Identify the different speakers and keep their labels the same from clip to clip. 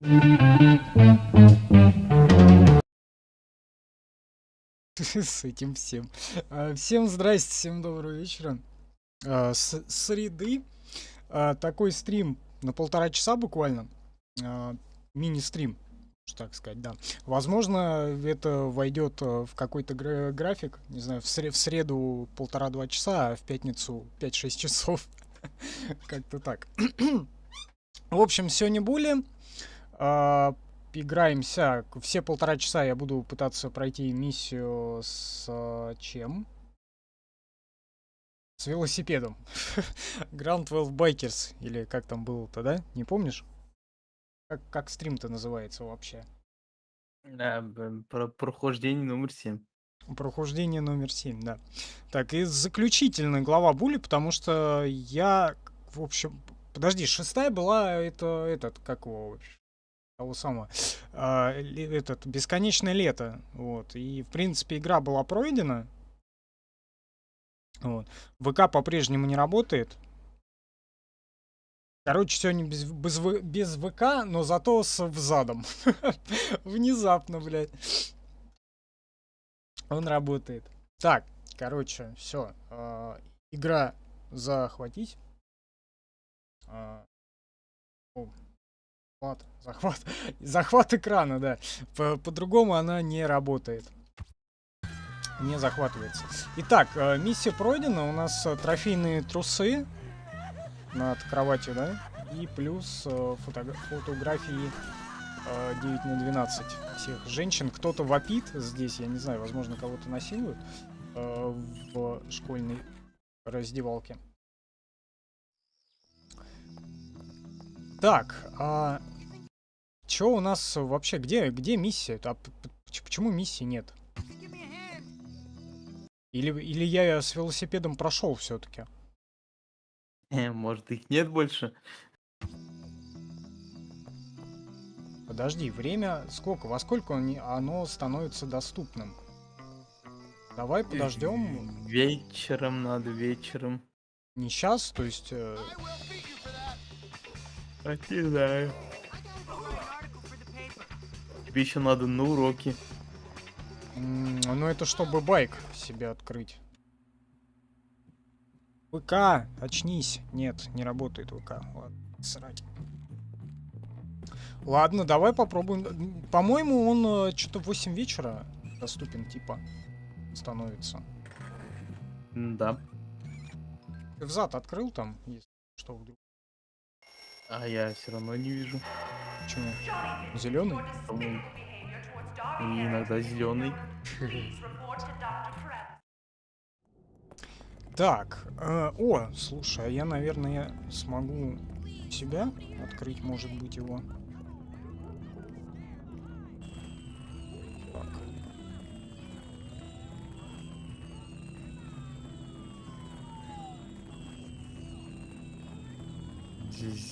Speaker 1: С этим всем. Всем здрасте, всем доброго вечера. С среды такой стрим на 1,5 часа буквально. Мини-стрим, можно так сказать, да. Возможно, это войдет в какой-то график, не знаю, в среду 1,5-2 часа, а в пятницу 5-6 часов. Как-то так. В общем, сегодня були. Играемся. Все 1,5 часа я буду пытаться пройти миссию с чем? С велосипедом. Ground 12 Bikers. Или как там было-то, да? Не помнишь? Как стрим-то называется вообще?
Speaker 2: Прохождение номер 7.
Speaker 1: Прохождение номер 7, да. Так, и заключительная глава Були, потому что я, в общем... Подожди, 6-я была, это этот, как его вообще? Того самого. Этот, бесконечное лето. Вот. И, в принципе, игра была пройдена. Вот. ВК по-прежнему не работает. Короче, сегодня без ВК, но зато с взадом. Внезапно, блядь. Он работает. Так, короче, все. Игра захватить. Захват. Захват экрана, да. По-другому она не работает. Не захватывается. Итак, миссия пройдена. У нас трофейные трусы над кроватью, да? И плюс фотографии 9×12 всех женщин. Кто-то вопит здесь, я не знаю, возможно, кого-то насилуют в школьной раздевалке. Так, чё у нас вообще? Где миссия? Почему миссии нет? Или я с велосипедом прошел все-таки?
Speaker 2: Может, их нет больше?
Speaker 1: Подожди, время сколько? Во сколько оно становится доступным? Давай подождем.
Speaker 2: Вечером надо, вечером.
Speaker 1: Не сейчас, то есть...
Speaker 2: Не знаю. Тебе еще надо на уроки.
Speaker 1: Ну это чтобы байк себе открыть. ВК, очнись. Нет, не работает ВК. Ладно, срать. Ладно, давай попробуем. По-моему, он что-то в 8 вечера доступен, типа, становится.
Speaker 2: Да.
Speaker 1: Ты взад открыл там, если что вдруг?
Speaker 2: А я все равно не вижу.
Speaker 1: Почему? Зеленый?
Speaker 2: И иногда зеленый.
Speaker 1: Так, о, слушай, а я, наверное, смогу себя открыть, может быть, его. Так.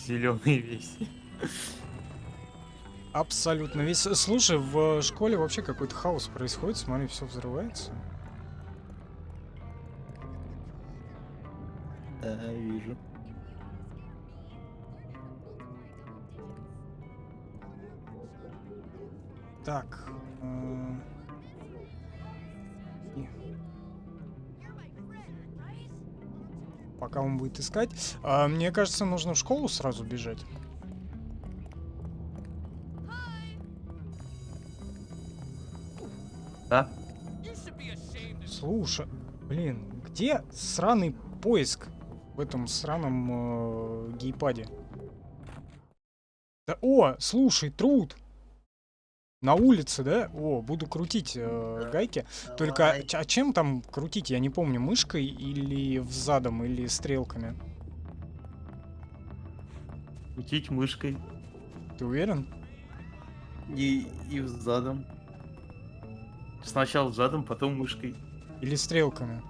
Speaker 2: Зеленый весь.
Speaker 1: Абсолютно весь. Слушай, в школе вообще какой-то хаос происходит, смотри, все взрывается.
Speaker 2: Да, вижу.
Speaker 1: Так. Пока он будет искать. Мне кажется, нужно в школу сразу бежать.
Speaker 2: Да?
Speaker 1: Слушай, блин, где сраный поиск в этом сраном гейпаде? Да, о, слушай, труд! На улице, да? О, буду крутить гайки. Только, а чем там крутить? Я не помню, мышкой или взадом, или стрелками?
Speaker 2: Крутить мышкой.
Speaker 1: Ты уверен?
Speaker 2: И задом. Сначала задом, потом мышкой.
Speaker 1: Или стрелками?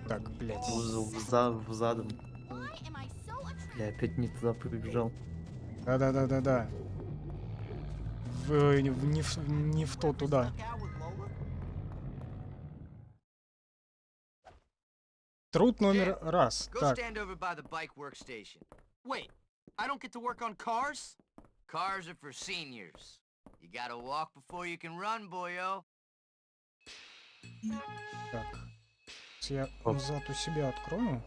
Speaker 1: Так, блядь.
Speaker 2: Задом. Бля, опять не туда побежал.
Speaker 1: Да. Не в то туда. Труд номер раз. Так.
Speaker 3: I don't get to work on cars? Cars are for seniors. You gotta walk before you can run, boyo.
Speaker 1: Так. Я
Speaker 2: Оп.
Speaker 1: зад у себя открою.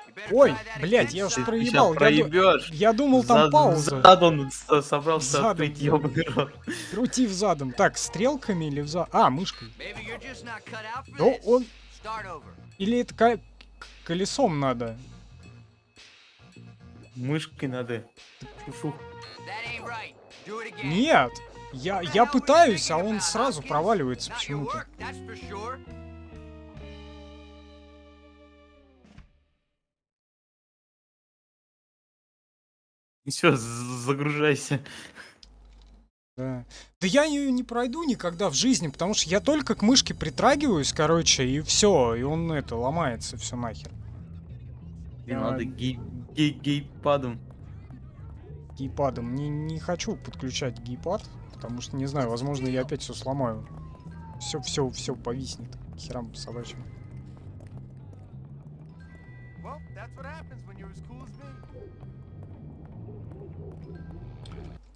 Speaker 3: You better
Speaker 1: Ой,
Speaker 3: try that
Speaker 1: блядь,
Speaker 3: again,
Speaker 1: я уж
Speaker 3: son.
Speaker 2: Ты сейчас
Speaker 1: проебал.
Speaker 2: проебешь.
Speaker 1: Я думал, там пауза.
Speaker 2: Задом он собрался
Speaker 1: Задом,
Speaker 2: открыть
Speaker 1: да.
Speaker 2: ёбаный рот.
Speaker 1: Крутив задом. Так, стрелками или взад... А, мышкой.
Speaker 3: Maybe you're just not cut out for
Speaker 1: Ну,
Speaker 3: this.
Speaker 1: он...
Speaker 3: Start over.
Speaker 1: Или это колесом надо?
Speaker 2: Мышкой надо. Фу.
Speaker 3: That ain't right. Do it again.
Speaker 1: Нет! Я пытаюсь, а он сразу проваливается
Speaker 3: Not your
Speaker 1: почему-то.
Speaker 3: work, that's for sure.
Speaker 2: Все, загружайся.
Speaker 1: Да. Да я ее не пройду никогда в жизни, потому что я только к мышке притрагиваюсь, короче, и все, и он это ломается, все нахер.
Speaker 2: И
Speaker 1: Я
Speaker 2: надо гейпадом.
Speaker 1: гейпадом не хочу подключать гейпад, потому что не знаю, возможно, я опять все сломаю. Все повиснет. К херам собачьим.
Speaker 3: Well, that's what happens when you're as cool as me.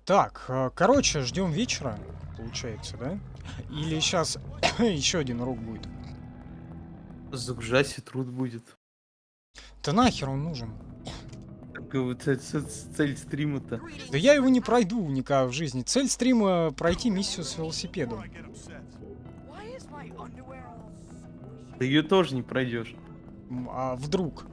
Speaker 1: Так, короче, ждем вечера, получается, да? Или сейчас еще один урок будет?
Speaker 2: Загружайся, труд будет.
Speaker 1: Да нахер он нужен?
Speaker 2: Так вот цель стрима-то.
Speaker 1: Да я его не пройду никогда в жизни. Цель стрима — пройти миссию с велосипедом.
Speaker 3: Why is my underwear all...
Speaker 2: Ты ее тоже не пройдешь.
Speaker 1: А вдруг?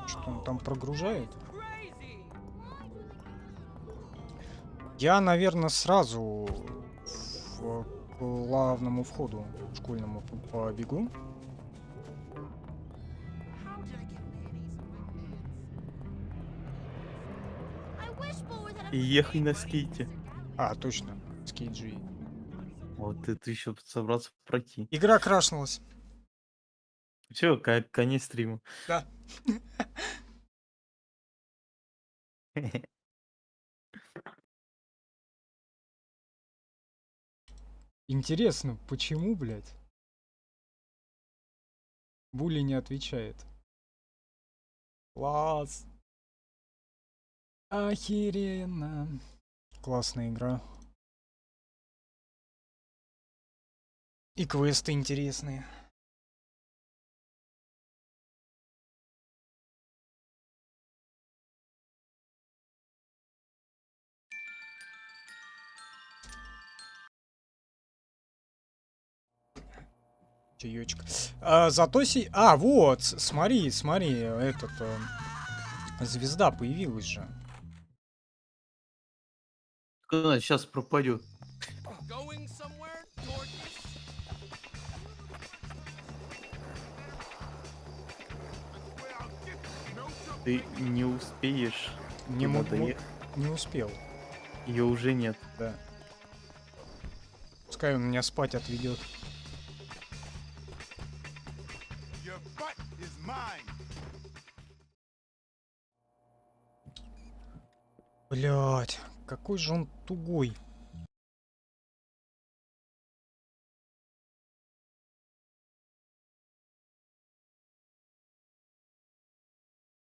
Speaker 1: Что он там прогружает? Я, наверное, сразу к главному входу школьному побегу.
Speaker 2: И ехай на скейте.
Speaker 1: А, точно. Скейджи.
Speaker 2: Вот ты еще собрался пройти.
Speaker 1: Игра крашнулась.
Speaker 2: Все, конец стрима.
Speaker 1: Да. Интересно, почему, блядь? Були не отвечает. Класс. Охеренно. Классная игра. И квесты интересные. Чаечек. Зато А, вот, смотри, этот... звезда появилась же.
Speaker 2: Сейчас пропадет.
Speaker 3: Going somewhere, Dorcas?
Speaker 2: Ты не успеешь.
Speaker 1: Не
Speaker 2: туда
Speaker 1: могу.
Speaker 2: доехать.
Speaker 1: Не успел,
Speaker 2: Ее уже нет.
Speaker 1: да. Пускай он меня спать отведет.
Speaker 4: Your butt is mine.
Speaker 1: Блять, какой же он тугой.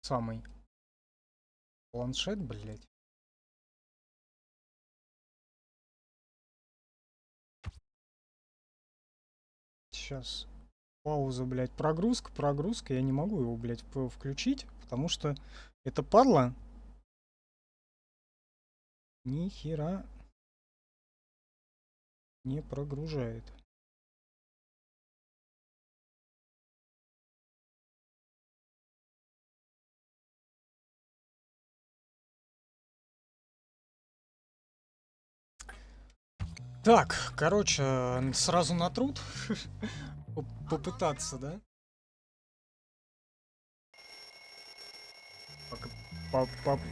Speaker 1: Самый. Планшет, блять. Сейчас. Пауза, блять. Прогрузка. Я не могу его, блять, включить, потому что это падла. Ни хера не прогружает. Так, короче, сразу на труд попытаться, да?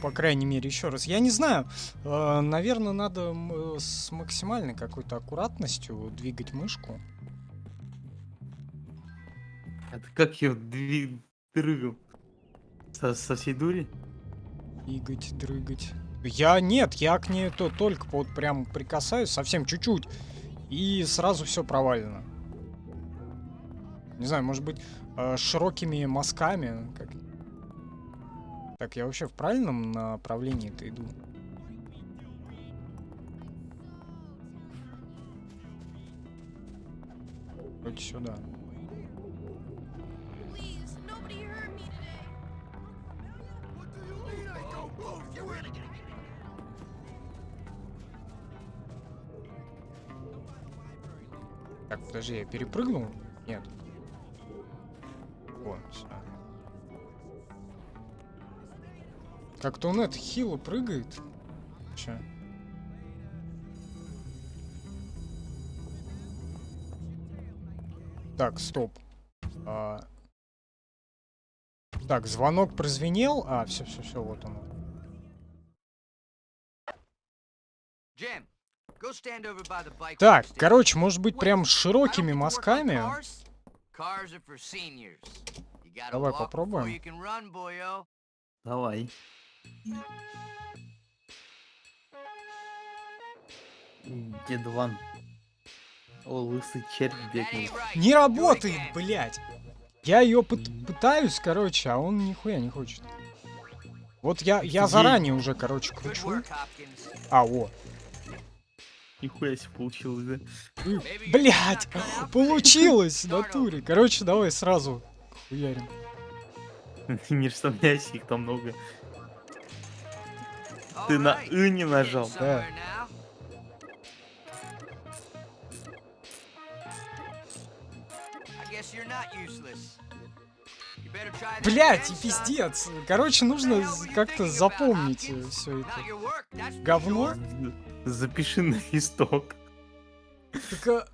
Speaker 1: По крайней мере, еще раз. Я не знаю, наверное, надо с максимальной какой-то аккуратностью двигать мышку.
Speaker 2: Это как ее дрыгал? Со всей дури?
Speaker 1: Двигать, дрыгать. Нет, я к ней только вот прям прикасаюсь, совсем чуть-чуть. И сразу все провалено. Не знаю, может быть, широкими мазками. Как... Так, я вообще в правильном направлении-то иду? Вроде сюда.
Speaker 5: Please, nobody hurt me today.
Speaker 1: Так, подожди, я перепрыгнул? Нет. Вон, сюда. Как-то он это хило прыгает. Че? Так, стоп. Так, звонок прозвенел. Все, вот он.
Speaker 3: Jim, go stand over by the bike
Speaker 1: Так,
Speaker 3: works
Speaker 1: короче, может быть,
Speaker 3: Wait,
Speaker 1: прям
Speaker 3: I don't
Speaker 1: широкими
Speaker 3: get to work on
Speaker 1: мазками.
Speaker 3: cars? Cars are for seniors. You gotta
Speaker 1: Давай
Speaker 3: walk
Speaker 1: попробуем.
Speaker 3: before you can run, boyo.
Speaker 2: Давай. Дед Ван. О, лысый червь
Speaker 3: That
Speaker 2: бегает.
Speaker 3: ain't right.
Speaker 1: Не
Speaker 3: Do it
Speaker 1: работает,
Speaker 3: again.
Speaker 1: блядь. Я ее пытаюсь, короче, а он нихуя не хочет. Вот я
Speaker 2: Офигеть.
Speaker 1: заранее уже, короче,
Speaker 3: Good
Speaker 1: кручу.
Speaker 3: work, Hopkins.
Speaker 1: О.
Speaker 2: Нихуя себе получилось, да?
Speaker 3: Maybe you're
Speaker 1: Блядь,
Speaker 3: not cut out for this.
Speaker 1: получилось в
Speaker 3: Start over.
Speaker 1: натуре. Короче, давай сразу хуярим.
Speaker 2: Не расслабляйся, их там много. Ты на
Speaker 3: Alright,
Speaker 2: «ы» не
Speaker 3: getting
Speaker 2: нажал.
Speaker 3: somewhere now. I guess you're not useless. You better try that
Speaker 1: Блядь, и
Speaker 3: again, son.
Speaker 1: пиздец. Короче, нужно как-то запомнить все
Speaker 3: Not
Speaker 1: это
Speaker 3: your work, that's for
Speaker 1: говно.
Speaker 3: sure.
Speaker 2: Запиши на листок.
Speaker 1: Так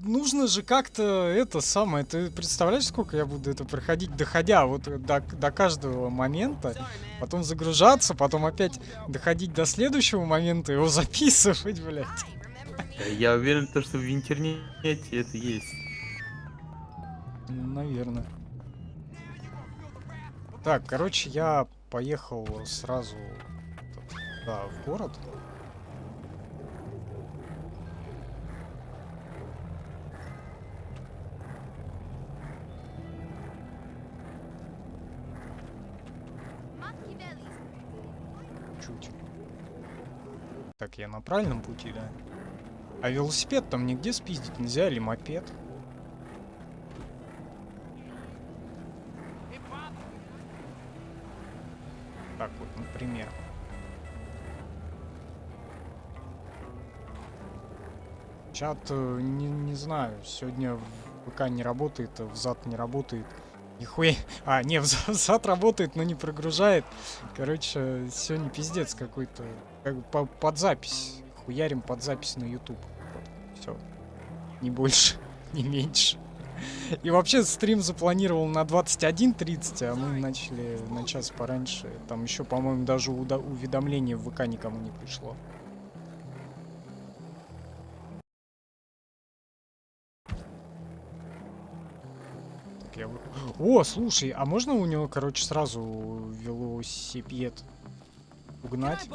Speaker 1: нужно же как-то это самое. Ты представляешь, сколько я буду это проходить, доходя вот до каждого момента, потом загружаться, потом опять доходить до следующего момента, его записывать, блядь.
Speaker 2: Я уверен, то, что в интернете это есть.
Speaker 1: Наверное. Так, короче, я поехал сразу в город. Чуть. Так, я на правильном пути, да? А велосипед там нигде спиздить нельзя, или мопед? Так вот, например. Чат, не знаю, сегодня в ВК не работает, в зад не работает. Нихуя. Не, в зад работает, но не прогружает. Короче, сегодня пиздец какой-то. Как бы под запись. Хуярим под запись на YouTube. Вот, все. Не больше, не меньше. И вообще стрим запланировал на 21:30, а мы начали на час пораньше. Там еще, по-моему, даже уведомление в ВК никому не пришло. Так, О, слушай, а можно у него, короче, сразу велосипед угнать?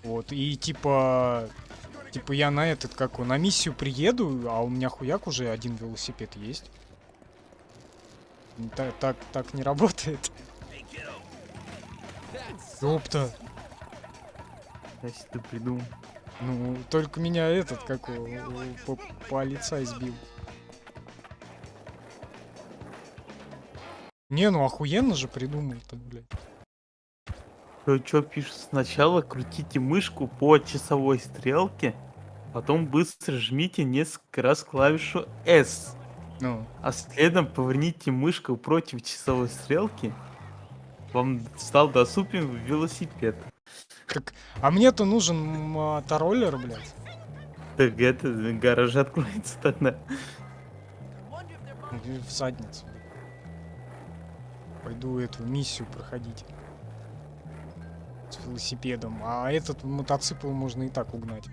Speaker 1: Вот, и типа я на этот, на миссию приеду, а у меня хуяк уже один велосипед есть. Так не работает. Ёпта.
Speaker 2: Если ты придумал.
Speaker 1: Ну, только меня этот, полицай сбил. Не, ну охуенно же придумал-то, блядь.
Speaker 2: Что пишет? Сначала крутите мышку по часовой стрелке, потом быстро жмите несколько раз клавишу S,
Speaker 1: Ну,
Speaker 2: а следом поверните мышку против часовой стрелки. Вам стал доступен велосипед.
Speaker 1: так, а мне-то нужен мотороллер, блядь.
Speaker 2: Так это гараж откроется тогда.
Speaker 1: В задницу. Пойду эту миссию проходить. С велосипедом. А этот мотоцикл можно и так угнать.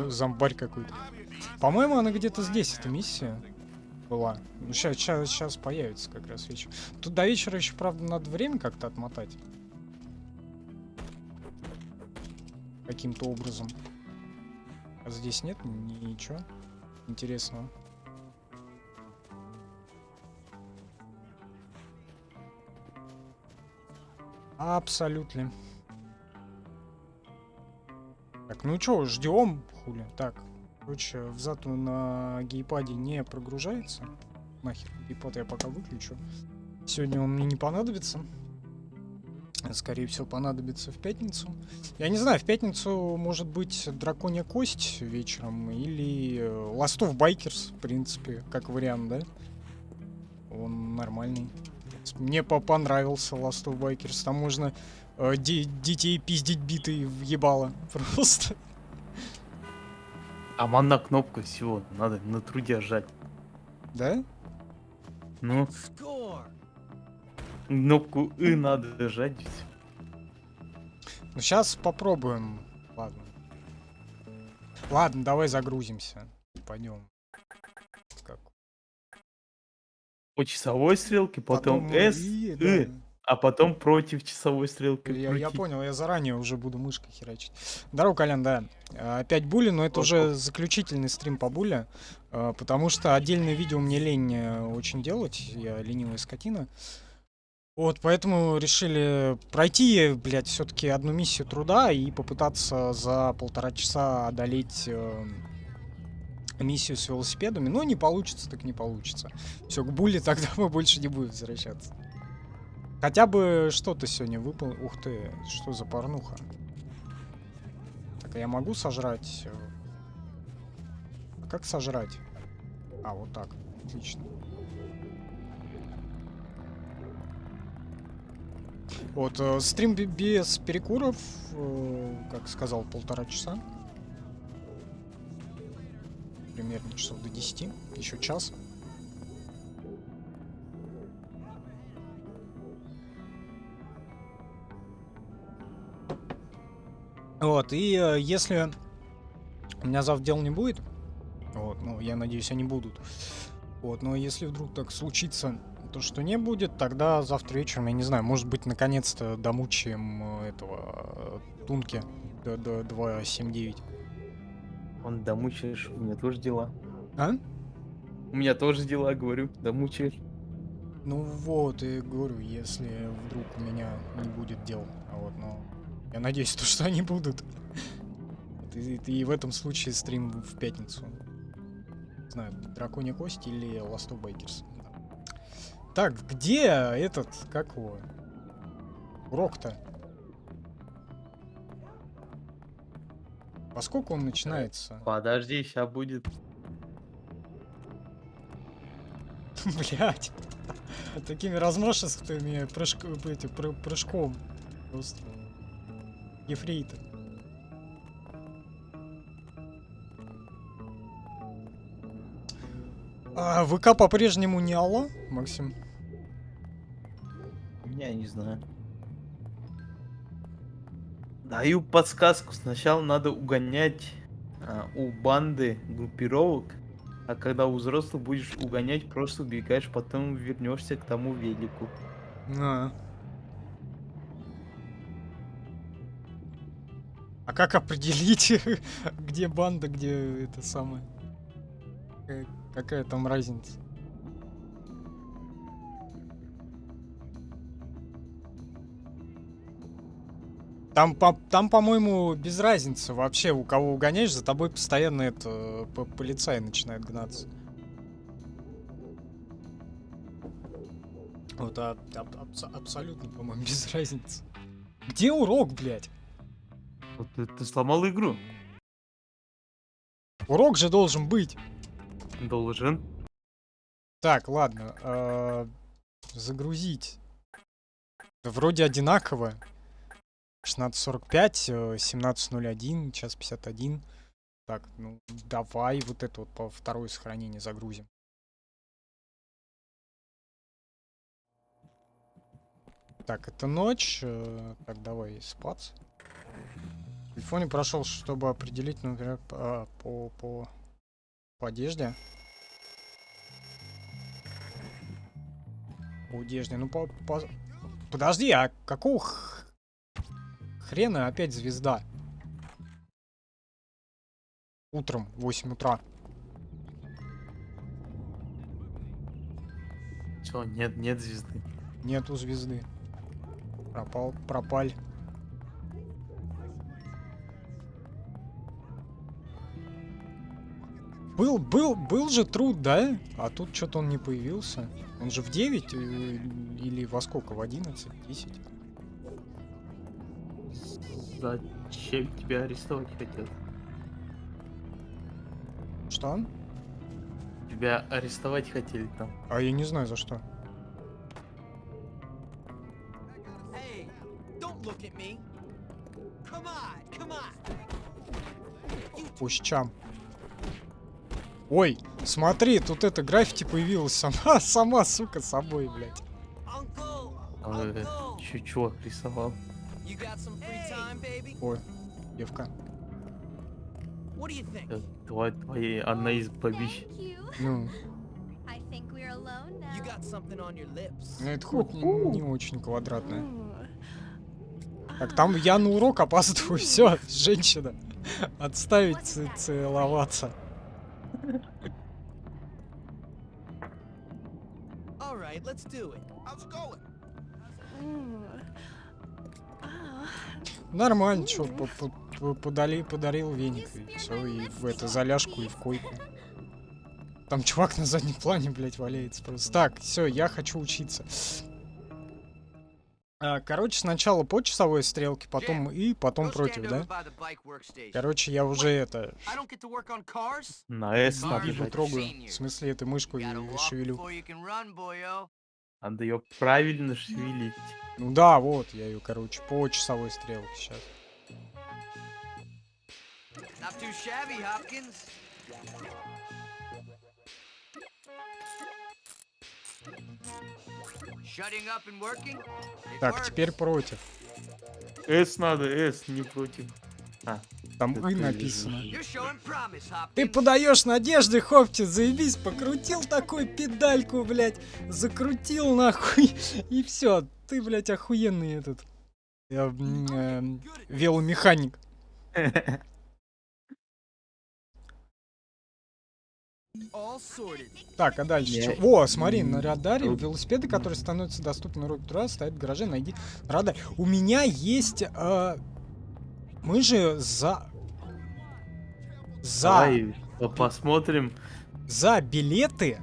Speaker 1: Зомбарь какой-то. По-моему, она где-то здесь, эта миссия. была. Ну, сейчас появится как раз вечер. Тут до вечера еще, правда, надо время как-то отмотать. Каким-то образом. А здесь нет ничего интересного. Абсолютно. Так, ну чё, ждем, хули. Так, короче, взад на гейпаде не прогружается. Нахер, гейпад я пока выключу. Сегодня он мне не понадобится. Скорее всего, понадобится в пятницу. Я не знаю, в пятницу может быть Драконья Кость вечером или Last of Bikers, в принципе, как вариант, да? Он нормальный. Мне понравился Last of Bikers. Там можно детей пиздить битой въебало. Просто.
Speaker 2: Там одна кнопка всего, надо на труде жать.
Speaker 1: Да?
Speaker 2: Ну, кнопку «И» надо жать.
Speaker 1: Ну, сейчас попробуем. Ладно. Ладно, давай загрузимся. Пойдем. Как?
Speaker 2: По часовой стрелке, потом «С»,
Speaker 1: «И»,
Speaker 2: «И»,
Speaker 1: да.
Speaker 2: а потом против часовой стрелки.
Speaker 1: Я
Speaker 2: крутить.
Speaker 1: понял, я заранее уже буду мышкой херачить. Здорово, Колян, да. Опять Були, но это уже заключительный стрим по Буле, потому что отдельное видео мне лень очень делать, я ленивая скотина. Вот, поэтому решили пройти, блядь, все-таки одну миссию труда и попытаться за 1,5 часа одолеть миссию с велосипедами. Но не получится, так не получится. Все, к Буле тогда мы больше не будем возвращаться. Хотя бы что-то сегодня выпало. Ух ты, что за порнуха? Так, а я могу сожрать? А как сожрать? А, вот так. Отлично. Вот, стрим без перекуров, как сказал, 1,5 часа. Примерно часов до 10. Еще час. Вот, и если у меня завтра дел не будет, вот, ну, я надеюсь, они будут, вот, но если вдруг так случится, то, что не будет, тогда завтра вечером, я не знаю, может быть, наконец-то домучаем этого Тунки до 2.7.9.
Speaker 2: Он домучаешь, у меня тоже дела.
Speaker 1: А?
Speaker 2: У меня тоже дела, говорю, домучаешь.
Speaker 1: Ну вот, и говорю, если вдруг у меня не будет дел, вот, но я надеюсь, то, что они будут. И в этом случае стрим в пятницу. Не знаю, Драконья Кость или Last of Bikers. Да. Так, где этот, как его? Урок-то? Поскольку он начинается?
Speaker 2: Подожди, сейчас будет.
Speaker 1: Блять. Такими размашистыми прыжком. Просто. Ефрейтор. А ВК по-прежнему не алло, Максим?
Speaker 2: Я не знаю. Даю подсказку. Сначала надо угонять у банды группировок, а когда у взрослых будешь угонять, просто убегаешь, потом вернешься к тому велику.
Speaker 1: А как определить, где банда, где это самое? Какая там разница? Там, по-моему, без разницы вообще, у кого угоняешь, за тобой постоянно это полицай начинает гнаться. Вот, абсолютно, по-моему, без разницы. Где урок, блядь?
Speaker 2: Вот ты сломал игру.
Speaker 1: Урок же должен быть.
Speaker 2: Должен.
Speaker 1: Так, ладно. Загрузить. Да вроде одинаково. 16:45, 17:01, час 51. Так, ну давай вот это вот по второе сохранение загрузим. Так, это ночь. Так, давай спать. В телефоне прошел, чтобы определить, например, по одежде. По одежде. Ну, подожди, а какого хрена опять звезда? Утром, в 8 утра.
Speaker 2: Чё, нет звезды.
Speaker 1: Нету звезды. Пропаль. Был же труд, да? А тут что-то он не появился. Он же в 9 или во сколько? В 11? 10?
Speaker 2: Зачем тебя арестовать хотят?
Speaker 1: Что?
Speaker 2: Тебя арестовать хотели там.
Speaker 1: А я не знаю за что.
Speaker 6: Hey, don't look at me. Come on.
Speaker 1: По щам. Ой, смотри, тут это граффити появилась сама, сука, собой, блядь.
Speaker 6: Uncle,
Speaker 2: А,
Speaker 6: uncle.
Speaker 2: чё рисовал?
Speaker 6: You got some free time, baby?
Speaker 1: Ой, девка.
Speaker 6: What do you think?
Speaker 2: Твоя одна из бабищ.
Speaker 5: Thank you.
Speaker 1: Ну,
Speaker 5: I think we're alone now.
Speaker 6: You got something on your lips.
Speaker 1: ну это хоть не очень квадратная. Так, там я на урок опаздываю, все, женщина. Отставить целоваться.
Speaker 6: All right, let's do it.
Speaker 4: How's it going?
Speaker 1: Нормально, чё, подарил веник, и все, и в это заляжку, и в койку. Там чувак на заднем плане, блядь, валяется просто. Так, все, я хочу учиться. Короче, сначала по часовой стрелке, потом потом
Speaker 3: Go
Speaker 1: против,
Speaker 3: stand
Speaker 1: да?
Speaker 3: over by the bike workstation.
Speaker 1: Короче, я уже это
Speaker 3: I don't get to work on cars.
Speaker 2: На S
Speaker 3: Cars
Speaker 2: надо
Speaker 1: мобилу
Speaker 3: are
Speaker 2: жать.
Speaker 1: трогаю.
Speaker 3: seniors.
Speaker 1: В смысле, этой мышку
Speaker 3: You gotta walk
Speaker 1: шевелю.
Speaker 3: before you can run, boyo.
Speaker 2: Надо ее правильно шевелить.
Speaker 1: Ну да, вот, я ее, короче, по часовой стрелке сейчас.
Speaker 3: Not too shabby, Hopkins. Shutting up and working? It
Speaker 1: Так,
Speaker 3: works.
Speaker 1: теперь против.
Speaker 2: S надо, S, не против.
Speaker 1: Там
Speaker 2: Это
Speaker 1: «и» написано.
Speaker 3: You're showing promise,
Speaker 1: Ты
Speaker 3: Hopkins.
Speaker 1: подаешь надежды, Хопчик, заебись, покрутил такую педальку, блядь, закрутил нахуй, и все, ты, блядь, охуенный этот веломеханик.
Speaker 6: All sorted.
Speaker 1: Так, а дальше
Speaker 2: Я-
Speaker 1: что? О, смотри, на радаре велосипеды, которые становятся доступны на руки труда, стоят в гараже, найди радар. У меня есть... мы же
Speaker 2: Давай посмотрим.
Speaker 1: за билеты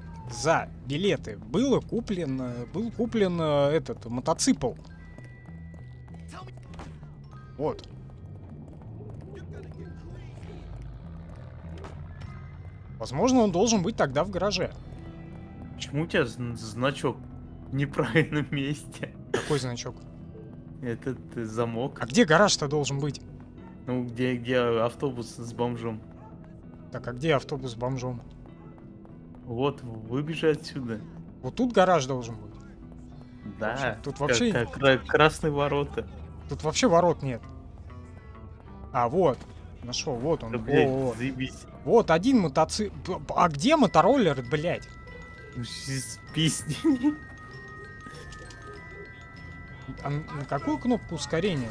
Speaker 1: был куплен этот мотоцикл. Вот. Возможно, он должен быть тогда в гараже.
Speaker 2: Почему у тебя значок в неправильном месте?
Speaker 1: Какой значок?
Speaker 2: Этот замок.
Speaker 1: А где гараж-то должен быть?
Speaker 2: Ну, где автобус с бомжом.
Speaker 1: Так, а где автобус с бомжом?
Speaker 2: Вот, выбежи отсюда.
Speaker 1: Вот тут гараж должен быть.
Speaker 2: Да.
Speaker 1: Тут вообще-
Speaker 2: Красные ворота.
Speaker 1: Тут вообще ворот нет. А, вот. Нашел, вот он.
Speaker 2: Да, блядь,
Speaker 1: Во-во-во.
Speaker 2: заебись.
Speaker 1: Вот один мотоцикл. А где мотороллер, блядь?
Speaker 2: С песни.
Speaker 1: А на какую кнопку ускорения?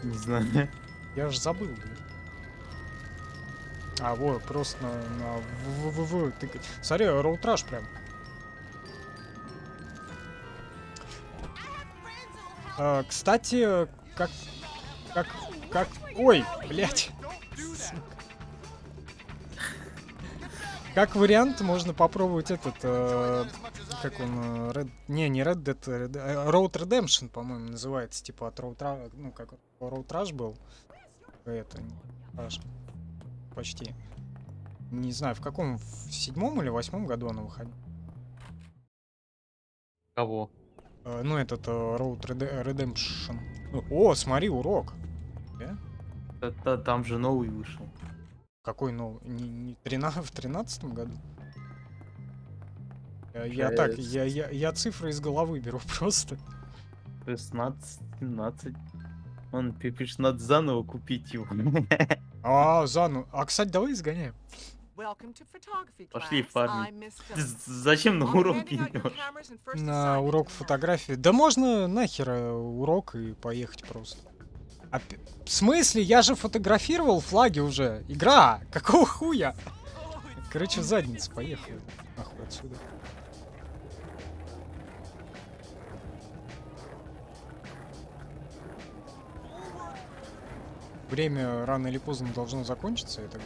Speaker 2: Не знаю.
Speaker 1: Я же забыл, блядь. А, вот, просто на в тыкать. Смотри, роутраж прям. Кстати, как... Ой, блядь. Как вариант, можно попробовать этот... как он... не Red Dead... Road Redemption, по-моему, называется. Типа от Road... Ну, как Road Rush был. Это... не Rush. Почти. Не знаю, в каком... В 7-м или 8-м году она выходила.
Speaker 2: Кого?
Speaker 1: Ну, этот Road Redemption. О, смотри, урок.
Speaker 2: Там же новый вышел.
Speaker 1: Какой новый? Не в 13-м году? Я
Speaker 2: Э,
Speaker 1: так,
Speaker 2: с-
Speaker 1: я цифры из головы беру просто.
Speaker 2: 16, 17. Он пишет, надо заново купить его.
Speaker 1: Зану. А, кстати, давай изгоняем.
Speaker 7: Welcome to photography
Speaker 2: Пошли
Speaker 7: class.
Speaker 2: фармить.
Speaker 7: I'm Miss
Speaker 2: Ты
Speaker 7: Phillips.
Speaker 2: зачем на
Speaker 7: I'll be
Speaker 2: урок
Speaker 7: handing out your
Speaker 2: идешь?
Speaker 7: cameras and first
Speaker 1: На
Speaker 7: assignment
Speaker 1: урок
Speaker 7: tomorrow.
Speaker 1: фотографии. Да можно нахер урок и поехать просто. В смысле? Я же фотографировал флаги уже. Игра! Какого хуя? Короче, в задницу поехали. Нахуй отсюда. Время рано или поздно должно закончиться, это.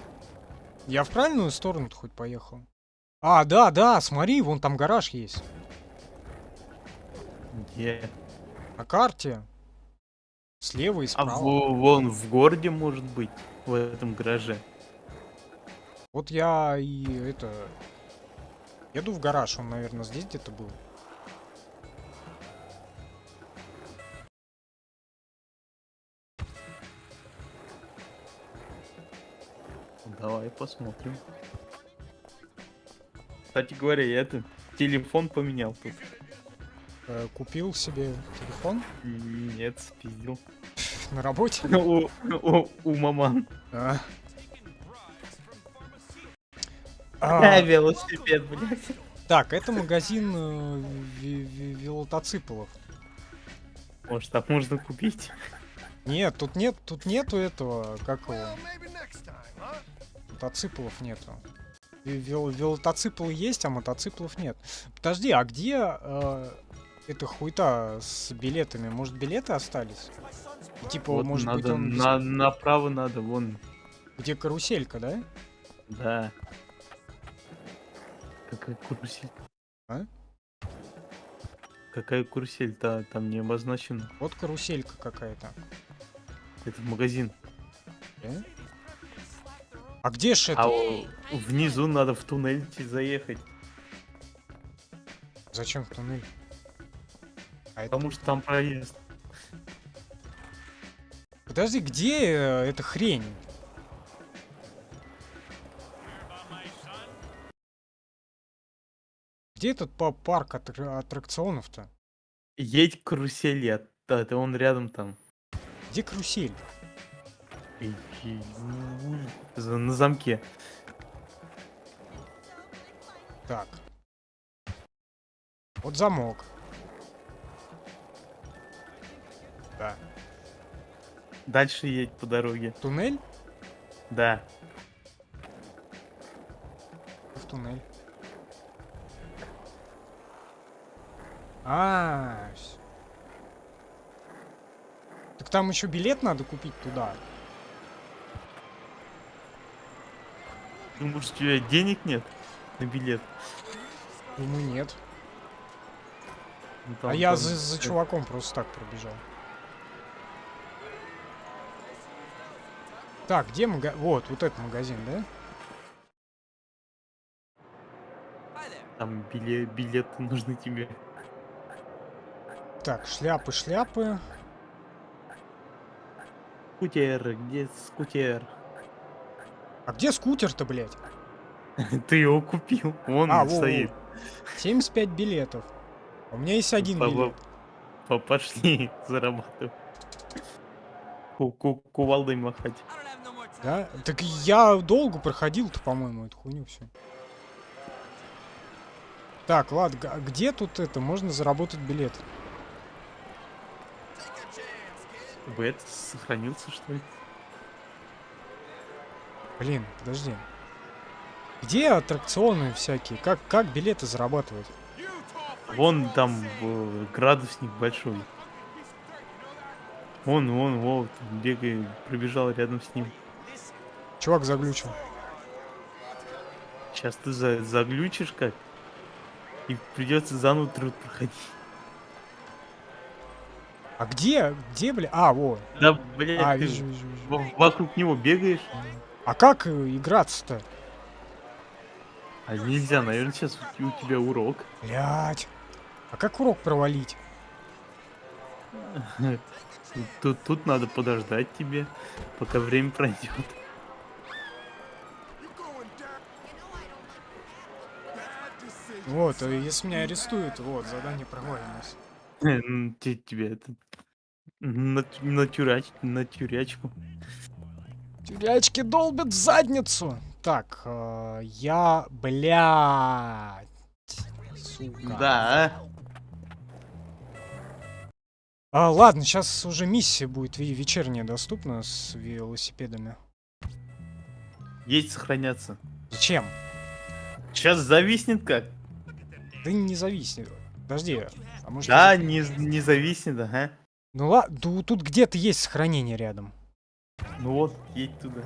Speaker 1: Я в правильную сторону-то хоть поехал? А, да, да, смотри, вон там гараж есть.
Speaker 2: Где?
Speaker 1: На карте. Слева и
Speaker 2: А
Speaker 1: справа.
Speaker 2: вон в городе может быть, в этом гараже.
Speaker 1: Вот я и это... Еду в гараж, он, наверное, здесь где-то был.
Speaker 2: Давай посмотрим. Кстати говоря, я этот телефон поменял тут.
Speaker 1: Купил себе телефон
Speaker 2: Нет, спиздил.
Speaker 1: на работе.
Speaker 2: У маман.
Speaker 1: А.
Speaker 2: Велосипед, блядь.
Speaker 1: Так, это магазин велотоциклов.
Speaker 2: Может, там можно купить?
Speaker 1: Нет, тут нету этого, как его,
Speaker 4: Well, maybe next time, huh?
Speaker 1: мотоциклов нету. Велотоциклы есть, а мотоциклов нет. Подожди, а где эта хуйта с билетами? Может, билеты остались? Типа,
Speaker 2: Вот
Speaker 1: может быть,
Speaker 2: надо,
Speaker 1: он...
Speaker 2: направо надо, вон.
Speaker 1: Где каруселька, да?
Speaker 2: Да. Какая карусель?
Speaker 1: А?
Speaker 2: Какая карусель-то там не обозначена?
Speaker 1: Вот каруселька какая-то.
Speaker 2: Это магазин.
Speaker 1: А где ж это?
Speaker 2: А внизу надо в туннель заехать.
Speaker 1: Зачем в туннель? А это...
Speaker 2: Потому что там проезд.
Speaker 1: Подожди, где эта хрень? Где этот парк аттракционов-то?
Speaker 2: Едь к карусели, да, это он рядом там.
Speaker 1: Где карусель?
Speaker 2: На замке.
Speaker 1: Так. Вот замок. Да.
Speaker 2: Дальше едь по дороге.
Speaker 1: Туннель?
Speaker 2: Да.
Speaker 1: В туннель. А, так там еще билет надо купить туда.
Speaker 2: Думаешь, у тебя денег нет на билет?
Speaker 1: Думаю, нет.
Speaker 2: Ну, там-
Speaker 1: А я
Speaker 2: там
Speaker 1: за
Speaker 2: всё.
Speaker 1: чуваком просто так пробежал. Так, где магазин? Вот этот магазин, да?
Speaker 6: Hi there.
Speaker 2: Там билеты нужны тебе.
Speaker 1: Так, шляпы.
Speaker 2: Скутер, где скутер?
Speaker 1: А где скутер-то, блядь?
Speaker 2: Ты его купил, он
Speaker 1: А, во,
Speaker 2: стоит.
Speaker 1: 75 билетов. У меня есть один
Speaker 2: По-
Speaker 1: билет.
Speaker 2: Пошли зарабатывать. Кувалдой махать.
Speaker 6: I don't have no more time.
Speaker 1: Да? Так я долго проходил-то, по-моему, эту хуйню все. Так, ладно, а где тут это? Можно заработать билет?
Speaker 2: Бэт сохранился, что ли?
Speaker 1: Блин, подожди. Где аттракционы всякие? Как билеты зарабатывать?
Speaker 2: Вон там градусник большой. Вон, вот, бегай, пробежал рядом с ним.
Speaker 1: Чувак заглючил.
Speaker 2: Сейчас ты заглючишь как? И придется заново труд проходить.
Speaker 1: А где, бля? А, во.
Speaker 2: Да, блядь,
Speaker 1: А,
Speaker 2: ты
Speaker 1: вижу.
Speaker 2: вокруг него бегаешь.
Speaker 1: А как играться-то?
Speaker 2: А нельзя, наверное, сейчас у тебя урок.
Speaker 1: Блять. А как урок провалить?
Speaker 2: Тут надо подождать тебе, пока время пройдет.
Speaker 1: Вот, если меня арестуют, вот, задание провалилось.
Speaker 2: Тебе это на тюрячку.
Speaker 1: Тюрячки долбят в задницу. Так, я, блядь, сука.
Speaker 2: Да.
Speaker 1: Ладно, сейчас уже миссия будет вечерняя доступна с велосипедами.
Speaker 2: Есть сохраняться.
Speaker 1: Зачем?
Speaker 2: Сейчас зависнет как?
Speaker 1: Да не зависит. Подожди, а может...
Speaker 2: Да, не зависнет, ага.
Speaker 1: Ну ладно, тут где-то есть сохранение рядом.
Speaker 2: Ну вот, едь туда.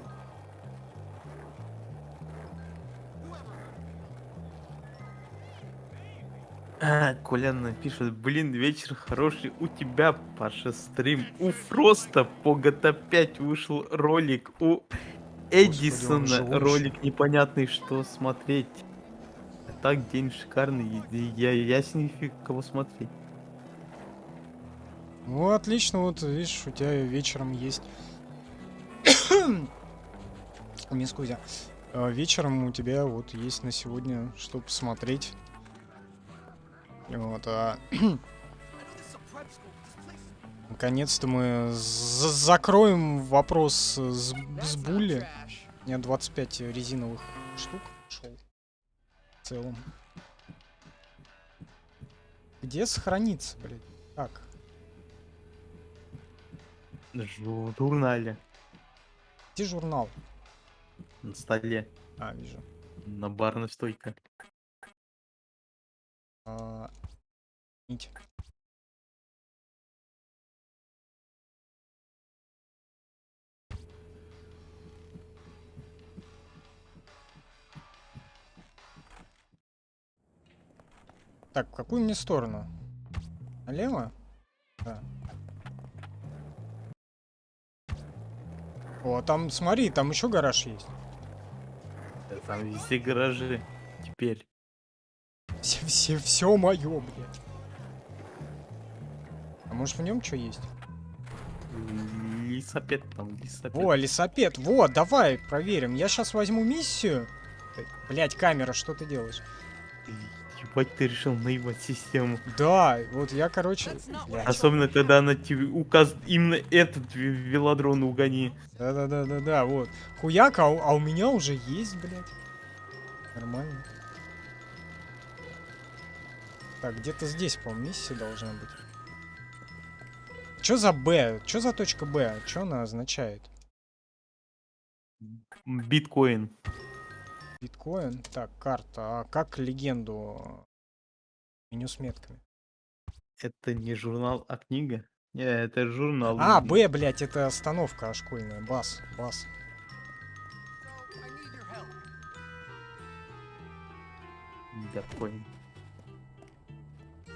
Speaker 2: Колян пишет, блин, вечер хороший у тебя, Паша, стрим. У Фроста по GTA 5 вышел ролик, у Эдисона
Speaker 1: живой
Speaker 2: ролик непонятный, что смотреть. А так день шикарный, я с нифиг кого смотреть.
Speaker 1: Ну, отлично, вот, видишь, у тебя вечером есть... Мискузя. Вечером у тебя вот есть на сегодня, что посмотреть. Вот, наконец-то мы закроем вопрос с Булли. У меня 25 резиновых штук шел. В целом. Где сохраниться, блядь? Так.
Speaker 2: В журнале,
Speaker 1: Где журнал?
Speaker 2: на столе,
Speaker 1: Вижу.
Speaker 2: на барной стойке.
Speaker 1: Нить. Так, в какую мне сторону? Налево? Да. О, там, смотри, там еще гараж есть.
Speaker 2: Там везде гаражи теперь.
Speaker 1: Все мое, блядь. А может в нем что есть?
Speaker 2: Лисопед там, лисопед.
Speaker 1: О, лесопед. Вот, давай проверим. Я сейчас возьму миссию. Блять, камера, что ты делаешь?
Speaker 2: Ебать, ты решил наебать систему.
Speaker 1: Да, вот я, короче... Блядь.
Speaker 2: Особенно, когда она тебе указывает именно этот велодрон угони.
Speaker 1: Да, вот. Хуяк, а у меня уже есть, блядь. Нормально. Так, где-то здесь, по-моему, миссия должна быть. Чё за Б? Чё за точка Б? Чё она означает?
Speaker 2: Биткоин.
Speaker 1: Биткоин? Так, карта. А как легенду? Меню с метками.
Speaker 2: Это не журнал, а книга? Не, это журнал.
Speaker 1: Б, блядь, это остановка школьная. Бас.
Speaker 2: Биткоин.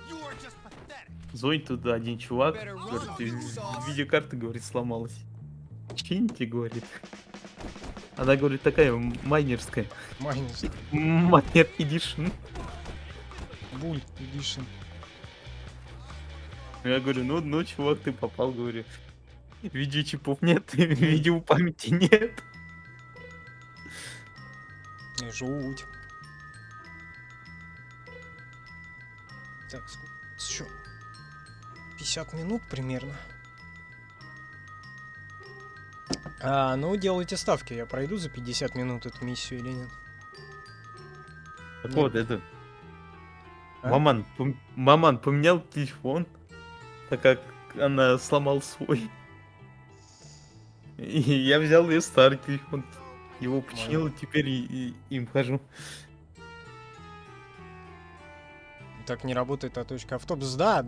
Speaker 4: You are just pathetic.
Speaker 2: Звонит туда один чувак, говорит, видеокарта, говорит, сломалась. Чиньте, говорит. Она, говорит, такая майнерская.
Speaker 1: Майнус.
Speaker 2: Майнер Эдишн.
Speaker 1: Буль, эдишн.
Speaker 2: Я говорю, ну, чувак, ты попал, говорю. Видеочипов нет, видео памяти нет.
Speaker 1: Жуть. Так, что? 50 минут примерно. Ну, делайте ставки. Я пройду за 50 минут эту миссию или нет?
Speaker 2: Так
Speaker 1: Нет.
Speaker 2: вот, это...
Speaker 1: А?
Speaker 2: Маман поменял телефон, так как она сломал свой. И я взял ее старый телефон. Его починил, и теперь им хожу.
Speaker 1: Так не работает точка автобус. Да.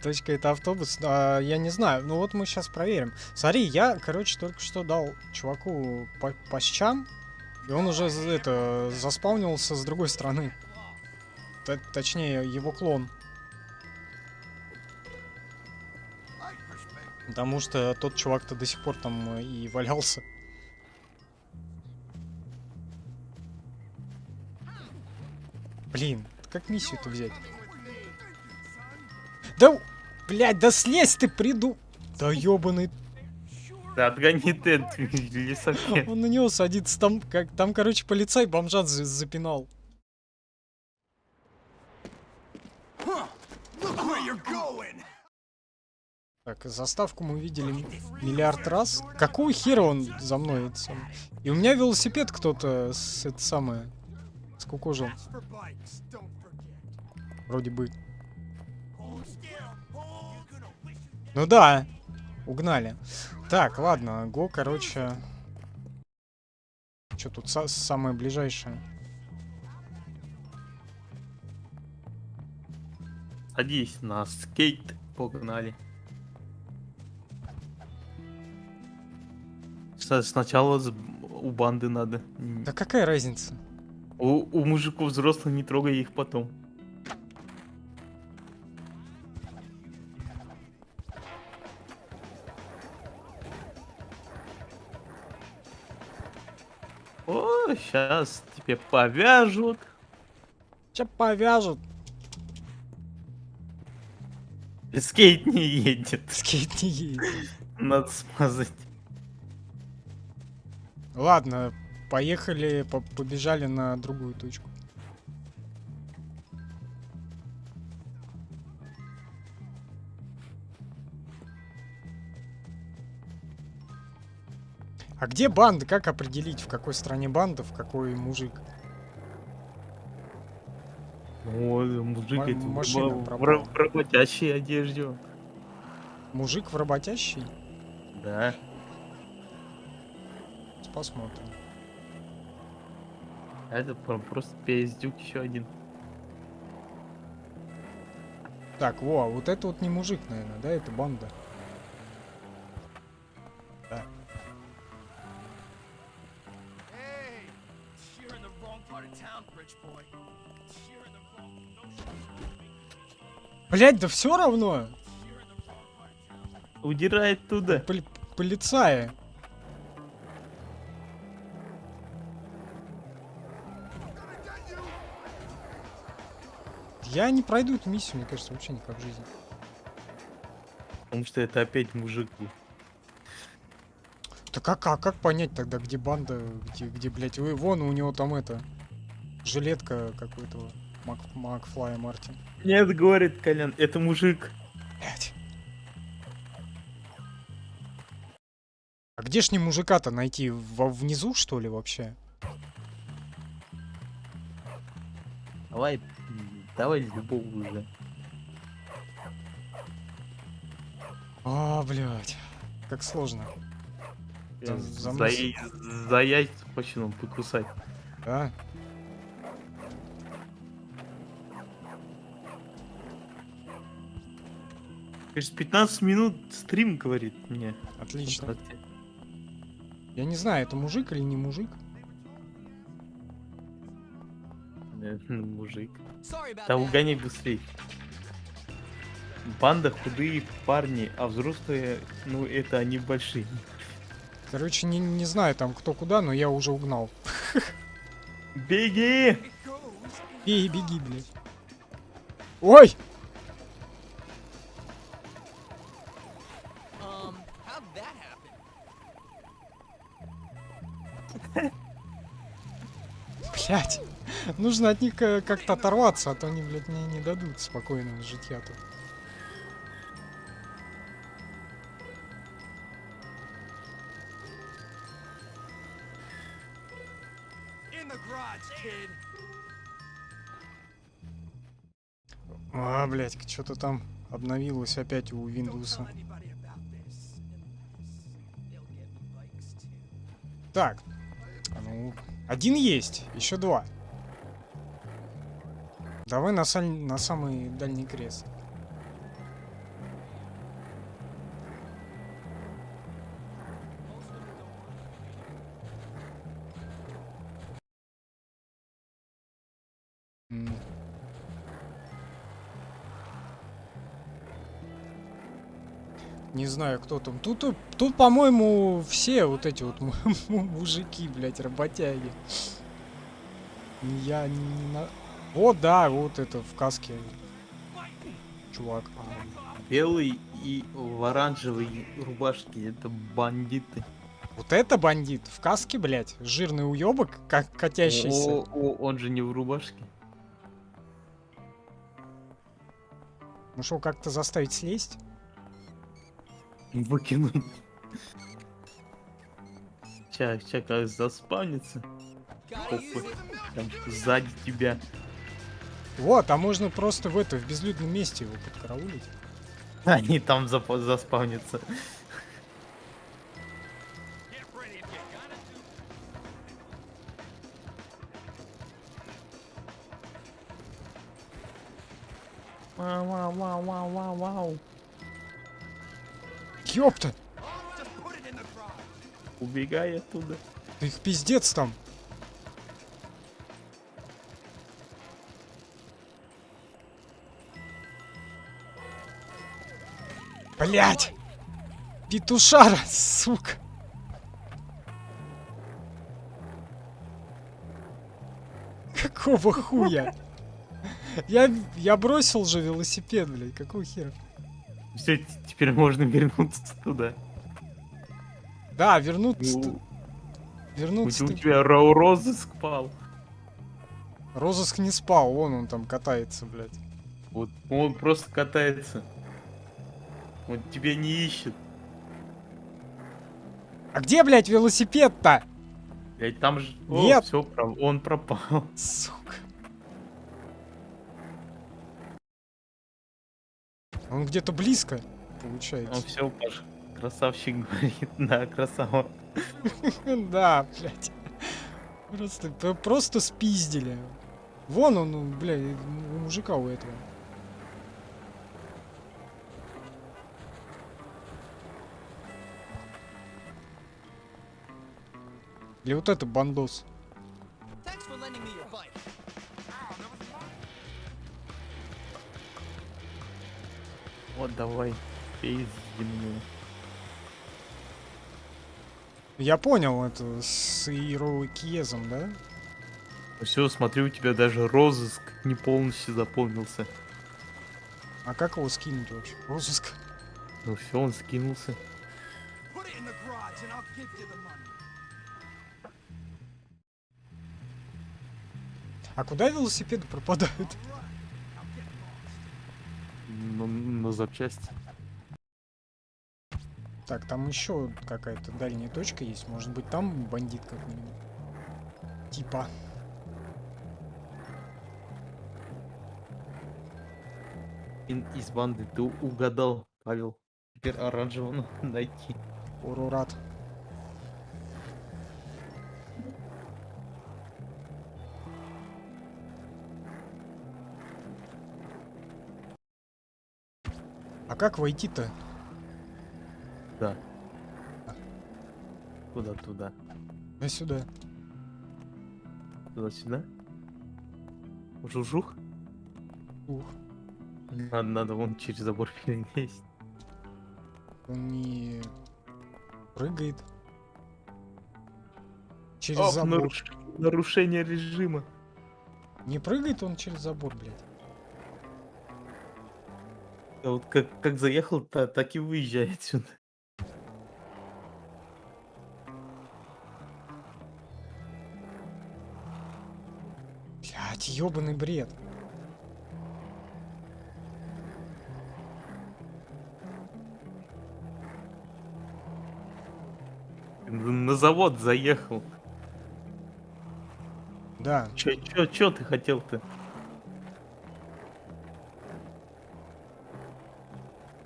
Speaker 1: Точка это автобус. Я не знаю. Ну вот мы сейчас проверим. Смотри, я, короче, только что дал чуваку по щам, и он уже заспаунился с другой стороны. Точнее, его клон. Потому что тот чувак-то до сих пор там и валялся. Блин, как миссию-то взять? Да, блядь, да слезь ты, Да ёбаный.
Speaker 2: Да отгони ты этот лесопед.
Speaker 1: Он на него садится, там, короче, полицай бомжат запинал.
Speaker 4: Look where you're going.
Speaker 1: Так, заставку мы видели миллиард раз. Какого хера он за мной? Это самое? И у меня велосипед кто-то это самое скукожил. Вроде бы. Ну да, угнали. Так, ладно, го, короче. Что тут самое ближайшее?
Speaker 2: Садись на скейт, погнали. Сначала у банды надо.
Speaker 1: Да какая разница?
Speaker 2: У мужиков взрослых не трогай их потом. О, сейчас тебе повяжут.
Speaker 1: Че повяжут?
Speaker 2: Скейт не едет.
Speaker 1: Скейт не едет.
Speaker 2: Надо смазать.
Speaker 1: Ладно, поехали, побежали на другую точку. А где банда? Как определить, в какой стране банда, в какой мужик?
Speaker 2: О, мужик это
Speaker 1: Машина
Speaker 2: в
Speaker 1: пропала.
Speaker 2: в работящей одежде.
Speaker 1: Мужик в работящий?
Speaker 2: Да.
Speaker 1: Посмотрим.
Speaker 2: А это просто пиздюк еще один.
Speaker 1: Так, во, вот это вот не мужик, наверное, да? Это банда. Да.
Speaker 4: Hey, you're in the wrong part of town, rich boy. You're in the wrong.
Speaker 1: Блять, да все равно!
Speaker 2: Удирай оттуда.
Speaker 1: Полицаи. Я не пройду эту миссию, мне кажется, вообще никак в жизни.
Speaker 2: Потому что это опять мужик был.
Speaker 1: Так как понять тогда, где банда, где, блядь, вон у него там это, жилетка какой-то Макфлая Марти.
Speaker 2: Нет, говорит Колян, это мужик.
Speaker 1: Блядь. А где ж не мужика-то найти? Внизу, что ли, вообще?
Speaker 2: Давай любого уже.
Speaker 1: А, блядь. Как сложно. За мной
Speaker 2: За яйца почему покусать.
Speaker 1: Да?
Speaker 2: Через 15 минут стрим, говорит мне.
Speaker 1: Отлично.
Speaker 2: ВКонтакте.
Speaker 1: Я не знаю, это мужик или не мужик.
Speaker 2: Мужик.
Speaker 6: Sorry about
Speaker 2: Да
Speaker 6: that.
Speaker 2: угоняй быстрей. Банда худые парни, а взрослые, ну это они большие.
Speaker 1: Короче, не знаю там кто куда, но я уже угнал.
Speaker 2: Беги!
Speaker 1: Беги, блядь. Ой!
Speaker 6: How'd that happen?
Speaker 1: Блядь. Нужно от них как-то оторваться, а то они, блядь, мне не дадут спокойного житья тут.
Speaker 4: In the garage, kid.
Speaker 1: А, блядь, что-то там обновилось опять у Windows.
Speaker 4: Anybody about this. They'll get me bikes too.
Speaker 1: Так. Ну, один есть, еще два. Давай на самый дальний крест. М. Не знаю, кто там. Тут, по-моему, все вот эти вот мужики, блядь, работяги. Я не на... О, да, вот это в каске. Чувак.
Speaker 2: Белый и в оранжевой рубашке это бандиты.
Speaker 1: Вот это бандит. В каске, блядь. Жирный уебок, как катящийся.
Speaker 2: Он же не в рубашке.
Speaker 1: Ну что, как-то заставить слезть?
Speaker 2: Выкинуть. Сейчас, как заспавнится.
Speaker 6: Gotta
Speaker 2: Опа.
Speaker 6: use it.
Speaker 2: Там сзади тебя.
Speaker 1: Вот, а можно просто в безлюдном месте его подкараулить.
Speaker 2: Они там заспавнятся.
Speaker 4: Get ready if you gotta do.
Speaker 2: Вау.
Speaker 1: Ёпта!
Speaker 4: Just put it in the garage.
Speaker 2: Убегай оттуда.
Speaker 1: Да их пиздец там. Блять! Петушара, сука! Какого хуя? Я бросил же велосипед, блядь, какого хера?
Speaker 2: Все, теперь можно вернуться туда.
Speaker 1: Да, вернуться.
Speaker 2: У
Speaker 1: Вернуться.
Speaker 2: тебя розыск пал.
Speaker 1: Розыск не спал, вон он там катается, блядь.
Speaker 2: Вот он просто катается. Он тебя не ищет.
Speaker 1: А где, блядь, велосипед-то?
Speaker 2: Блять, там же...
Speaker 1: Нет.
Speaker 2: Все, он пропал.
Speaker 1: Сука. Он где-то близко,
Speaker 2: Он
Speaker 1: получается.
Speaker 2: все, Паш, красавчик говорит, да, красава.
Speaker 1: Да, блядь. Просто спиздили. Вон он, ну, блядь, у мужика у этого. Или вот это бандос.
Speaker 6: Thanks for lending me your bike.
Speaker 2: Вот давай, пиздим его.
Speaker 1: Я понял, это с ирокезом, да?
Speaker 2: Все, смотри, у тебя даже розыск не полностью заполнился.
Speaker 1: А как его скинуть вообще? Розыск.
Speaker 2: Ну все, он скинулся.
Speaker 4: Put it in the garage and I'll give you the money.
Speaker 1: А куда велосипеды пропадают?
Speaker 2: На запчасти.
Speaker 1: Так, там еще какая-то дальняя точка есть. Может быть, там бандит какой-нибудь. Типа.
Speaker 2: Из банды ты угадал, Павел. Теперь оранжевого надо найти.
Speaker 1: Урурат. А как войти-то?
Speaker 2: Да. Куда туда?
Speaker 1: Да сюда.
Speaker 2: Туда-сюда? Жужух?
Speaker 1: Ух,
Speaker 2: Надо вон через забор перелезть.
Speaker 1: он не прыгает. Через
Speaker 2: Ох,
Speaker 1: забор.
Speaker 2: нарушение режима.
Speaker 1: Не прыгает он через забор, блядь.
Speaker 2: А вот как заехал, так и выезжай отсюда.
Speaker 1: Блядь, ёбаный бред.
Speaker 2: На завод заехал.
Speaker 1: Да.
Speaker 2: Чё ты хотел-то?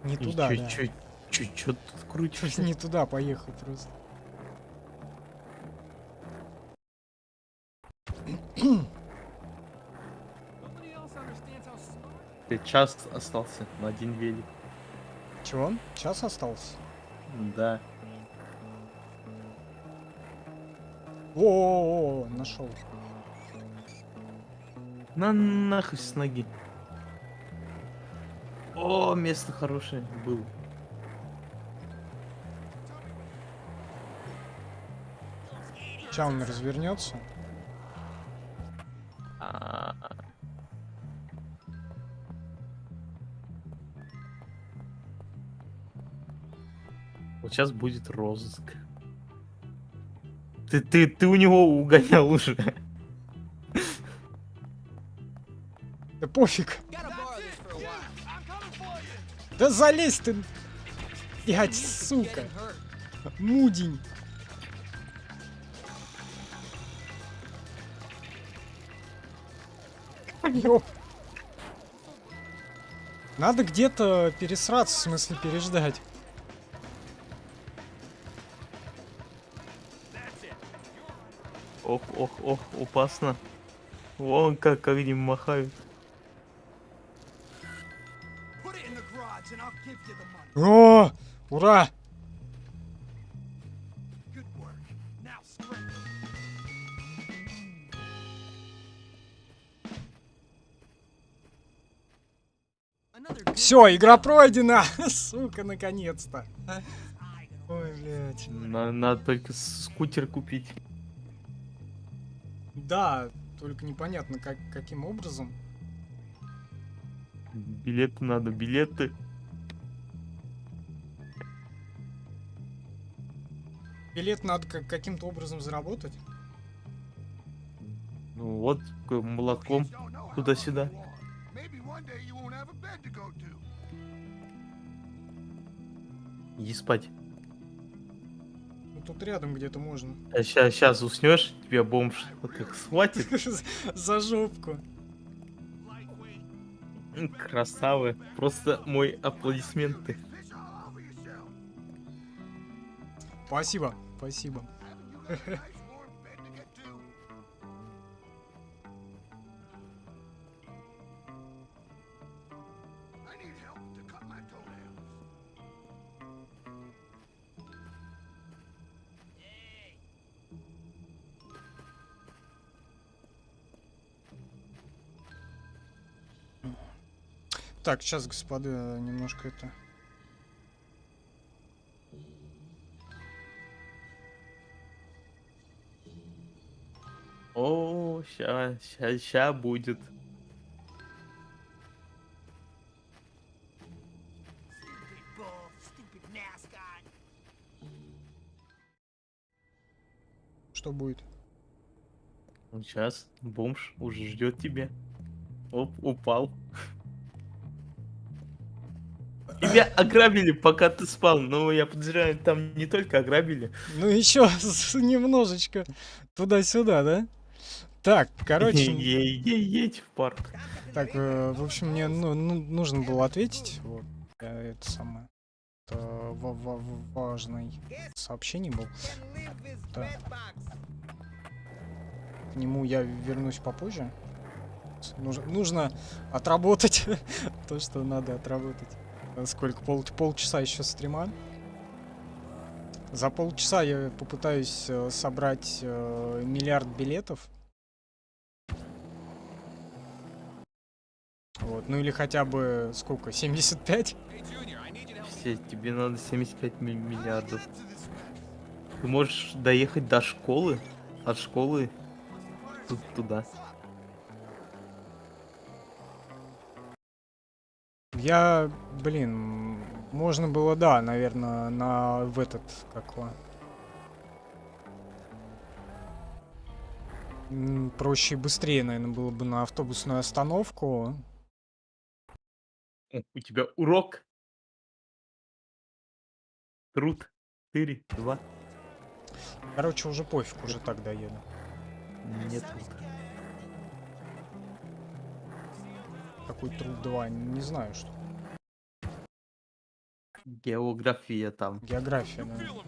Speaker 1: Не
Speaker 2: И
Speaker 1: туда, да.
Speaker 2: Чё тут крутишь?
Speaker 1: Не туда поехал просто.
Speaker 4: Nobody else understands how smart.
Speaker 2: Час остался на один велик.
Speaker 1: Чего? Час остался?
Speaker 2: Да.
Speaker 1: О, нашел.
Speaker 2: Нахуй с ноги. О, место хорошее было.
Speaker 1: Сейчас он развернется.
Speaker 2: А, Вот сейчас будет розыск. Ты у него угонял уже.
Speaker 1: Да пофиг.
Speaker 6: Gotta borrow this for a while.
Speaker 4: I'm coming for you.
Speaker 1: Да залезь ты. Блять, сука.
Speaker 6: Getting hurt.
Speaker 1: Мудень. Ёп. Надо где-то пересраться, в смысле переждать.
Speaker 2: Ох, ох, ох, опасно. Вон как они махают.
Speaker 4: Put it in the garage and I'll give you the money.
Speaker 1: О, ура!
Speaker 4: Good work. Now sprint.
Speaker 6: Another good
Speaker 1: Все, игра пройдена! Сука, наконец-то. Ой, блядь.
Speaker 2: Надо только скутер купить.
Speaker 1: Да, только непонятно, каким образом.
Speaker 2: Билеты надо, билеты.
Speaker 1: Билет надо каким-то образом заработать.
Speaker 2: Ну вот, молотком
Speaker 4: Don't know how
Speaker 2: туда-сюда.
Speaker 4: long you are. Maybe one day you won't have a bed to go to.
Speaker 2: Иди спать.
Speaker 1: Ну, тут рядом где-то можно.
Speaker 2: А сейчас уснешь, тебя бомж вот так схватит.
Speaker 1: За жопку.
Speaker 2: Красавы. Просто мой аплодисменты.
Speaker 4: Fish all over yourself.
Speaker 1: Спасибо, спасибо.
Speaker 4: Haven't you got a nice warm bed to get to? I need help to cut my toenails.
Speaker 1: Так, сейчас, господа, немножко это...
Speaker 2: О, ща будет.
Speaker 4: Stupid bull, stupid mascot.
Speaker 1: Что будет?
Speaker 2: Сейчас бомж уже ждет тебя. Оп, упал. Тебя ограбили, пока ты спал. Но я подозреваю, там не только ограбили.
Speaker 1: Ну еще немножечко туда-сюда, да? Так, короче,
Speaker 2: Едь в парк.
Speaker 1: так, в общем, мне нужно было ответить. Вот, это самое. Это важное сообщение был. Да. К нему я вернусь попозже. Нужно отработать то, что надо отработать. Сколько? Полчаса еще стрима. За полчаса я попытаюсь собрать миллиард билетов. Вот, ну или хотя бы сколько? 75?
Speaker 2: Все, тебе надо 75 миллиардов. Ты можешь доехать до школы, от школы туда.
Speaker 1: Я, блин, можно было, да, наверное, в этот, как его... Проще и быстрее, наверное, было бы на автобусную остановку.
Speaker 2: О, у тебя урок. Труд. 4, 2.
Speaker 1: Короче, уже пофиг, уже так доеду.
Speaker 2: Нет труд.
Speaker 1: Какой труд 2, не знаю, что.
Speaker 2: География там.
Speaker 1: География, наверное.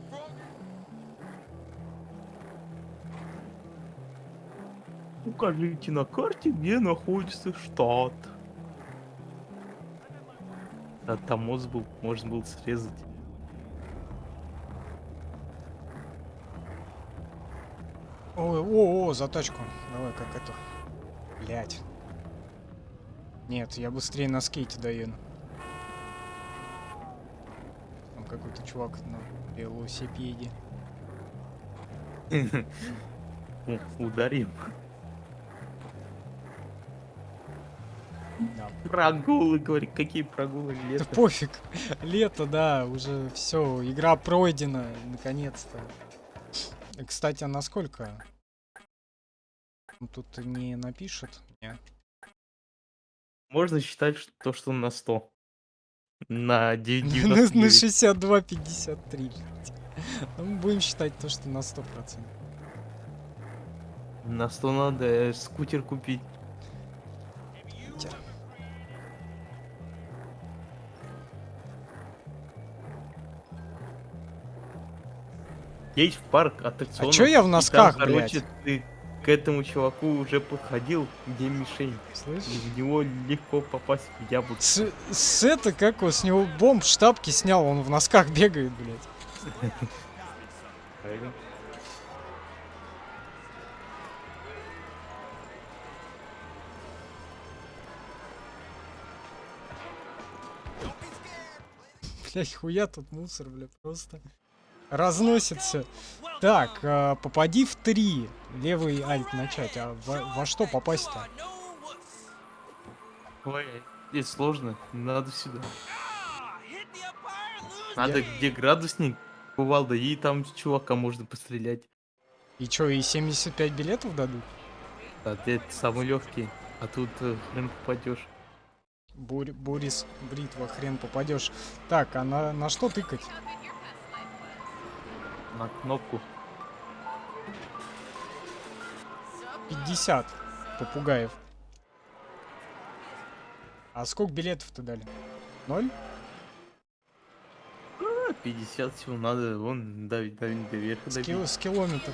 Speaker 2: Укажите на карте, где находится штат. А там мост был, можно было срезать.
Speaker 1: О, за тачку. Давай, как это. Блять. Нет, я быстрее на скейте доеду. Там какой-то чувак на велосипеде.
Speaker 2: Ударим.
Speaker 1: Да.
Speaker 2: Прогулы, говорит, какие прогулы
Speaker 1: Да
Speaker 2: лето.
Speaker 1: пофиг. Лето, да, уже все, игра пройдена, наконец-то. Кстати, а насколько? Тут не напишет. Нет.
Speaker 2: Можно считать, что на 100. На
Speaker 1: На
Speaker 2: 99.
Speaker 1: 62,53. блядь. Ну, мы будем считать то, что на 100%.
Speaker 2: На 100 надо скутер купить.
Speaker 1: Питер.
Speaker 2: Едь в парк аттракционов.
Speaker 1: А чё я в
Speaker 2: и
Speaker 1: носках,
Speaker 2: там, короче,
Speaker 1: блядь?
Speaker 2: ты к этому чуваку уже подходил, где мишень.
Speaker 1: Слышишь?
Speaker 2: И в него легко попасть в яблоко.
Speaker 1: С это, как его, с него бомб штапки снял, он в носках бегает, блядь.
Speaker 2: Правильно.
Speaker 1: Блядь, хуя тут мусор, блядь, просто разносится. Так, попади в 3. Левый альт начать. А во что попасть-то?
Speaker 2: Ой, здесь сложно. Надо сюда.
Speaker 4: Hit the umpire, lose.
Speaker 2: Надо где градусник, кувалда, и там чувака можно пострелять.
Speaker 1: И чё, и 75 билетов дадут?
Speaker 2: А ты самый легкий, а тут хрен попадешь.
Speaker 1: Борис, бритва, хрен попадешь. Так, а на что тыкать?
Speaker 2: На кнопку.
Speaker 1: 50 попугаев. А сколько билетов-то дали? 0?
Speaker 2: 50 всего надо, вон до верха добить.
Speaker 1: С километр.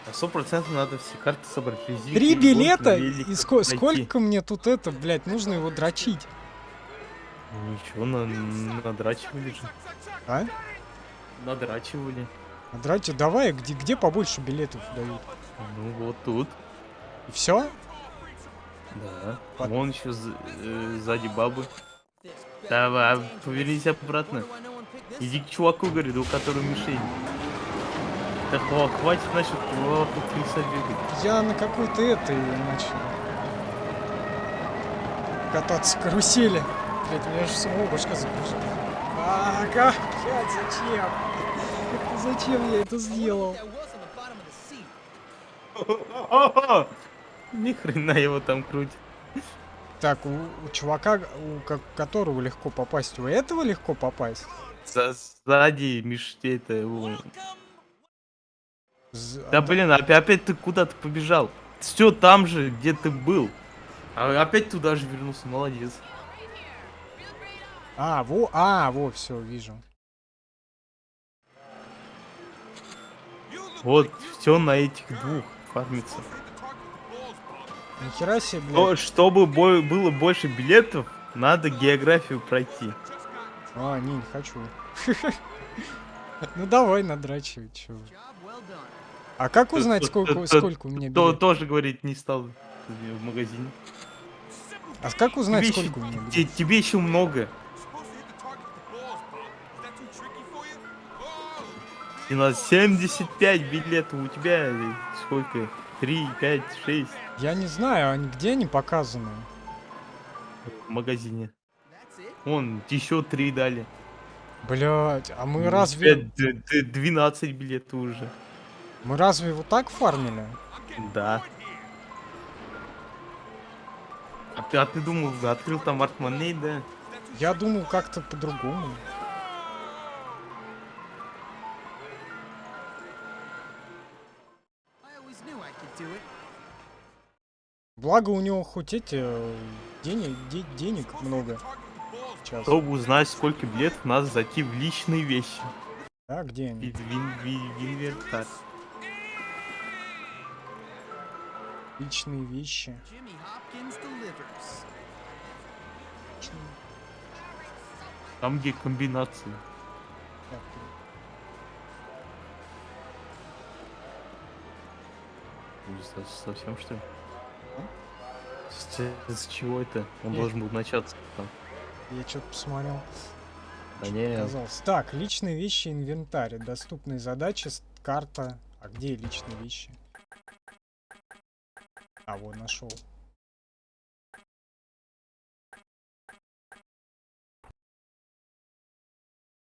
Speaker 2: А 100% надо все карты собрать. Резину,
Speaker 1: 3 билета?
Speaker 2: велик
Speaker 1: И
Speaker 2: найти.
Speaker 1: сколько мне тут это, блядь, нужно его дрочить?
Speaker 2: Ничего, надрачивали же.
Speaker 1: А?
Speaker 2: Надрачивали.
Speaker 1: А дрочить давай, где побольше билетов дают?
Speaker 2: Ну вот тут.
Speaker 1: И все?
Speaker 2: Да.
Speaker 1: Под-
Speaker 2: Вон еще сзади бабы. Давай, повернись обратно. Иди к чуваку, говорит, у которого мишень. Да хватит, значит, вокруг крыса бегать.
Speaker 1: Я на какой-то этой начал кататься карусели. Блять, меня же самого башка загрузила. Блять, зачем? Зачем я это сделал?
Speaker 2: Ни хрена его там крутит.
Speaker 1: Так, у чувака, которого легко попасть, у этого легко попасть?
Speaker 2: Сзади это... Да
Speaker 1: Да,
Speaker 2: блин, опять ты куда-то побежал. Все там же, где ты был. А опять туда же вернулся, молодец.
Speaker 1: во, все, вижу.
Speaker 2: Вот, все на этих двух фармится.
Speaker 1: Нихера себе, блядь.
Speaker 2: Но чтобы было больше билетов, надо географию пройти.
Speaker 1: Не хочу. Ну давай надрачивай, чё.
Speaker 6: Job well done.
Speaker 1: А как узнать, сколько у меня билетов?
Speaker 2: Тоже, говорит, не стал в магазине.
Speaker 1: А как узнать,
Speaker 2: Тебе
Speaker 1: сколько у меня
Speaker 2: еще,
Speaker 1: билетов?
Speaker 2: тебе еще много. И на 75 билетов у тебя сколько? 3, 5, 6
Speaker 1: Я не знаю, где они показаны?
Speaker 2: в магазине.
Speaker 6: That's it.
Speaker 2: Вон, еще 3 дали.
Speaker 1: Блять, а мы
Speaker 2: У
Speaker 1: разве...
Speaker 2: тебя 12 билетов уже.
Speaker 1: Мы разве вот так фармили?
Speaker 2: Да. А ты думал, открыл там артманей, да?
Speaker 1: Я думал как-то по-другому.
Speaker 6: I always knew I could do it.
Speaker 1: Благо у него хоть эти денег много. Сейчас.
Speaker 2: Чтобы узнать, сколько билетов, надо зайти в личные вещи.
Speaker 1: Да, где они?
Speaker 2: Инвентарь.
Speaker 1: Личные вещи.
Speaker 6: Jimmy Hopkins delivers.
Speaker 2: Там, где комбинации.
Speaker 1: Так,
Speaker 2: Совсем что ли? С чего это? Он должен был начаться там.
Speaker 1: я что-то посмотрел.
Speaker 2: Да не,
Speaker 1: Оказалось. Так, личные вещи, инвентарь. Доступные задачи, карта. А где личные вещи? А, вот, нашел.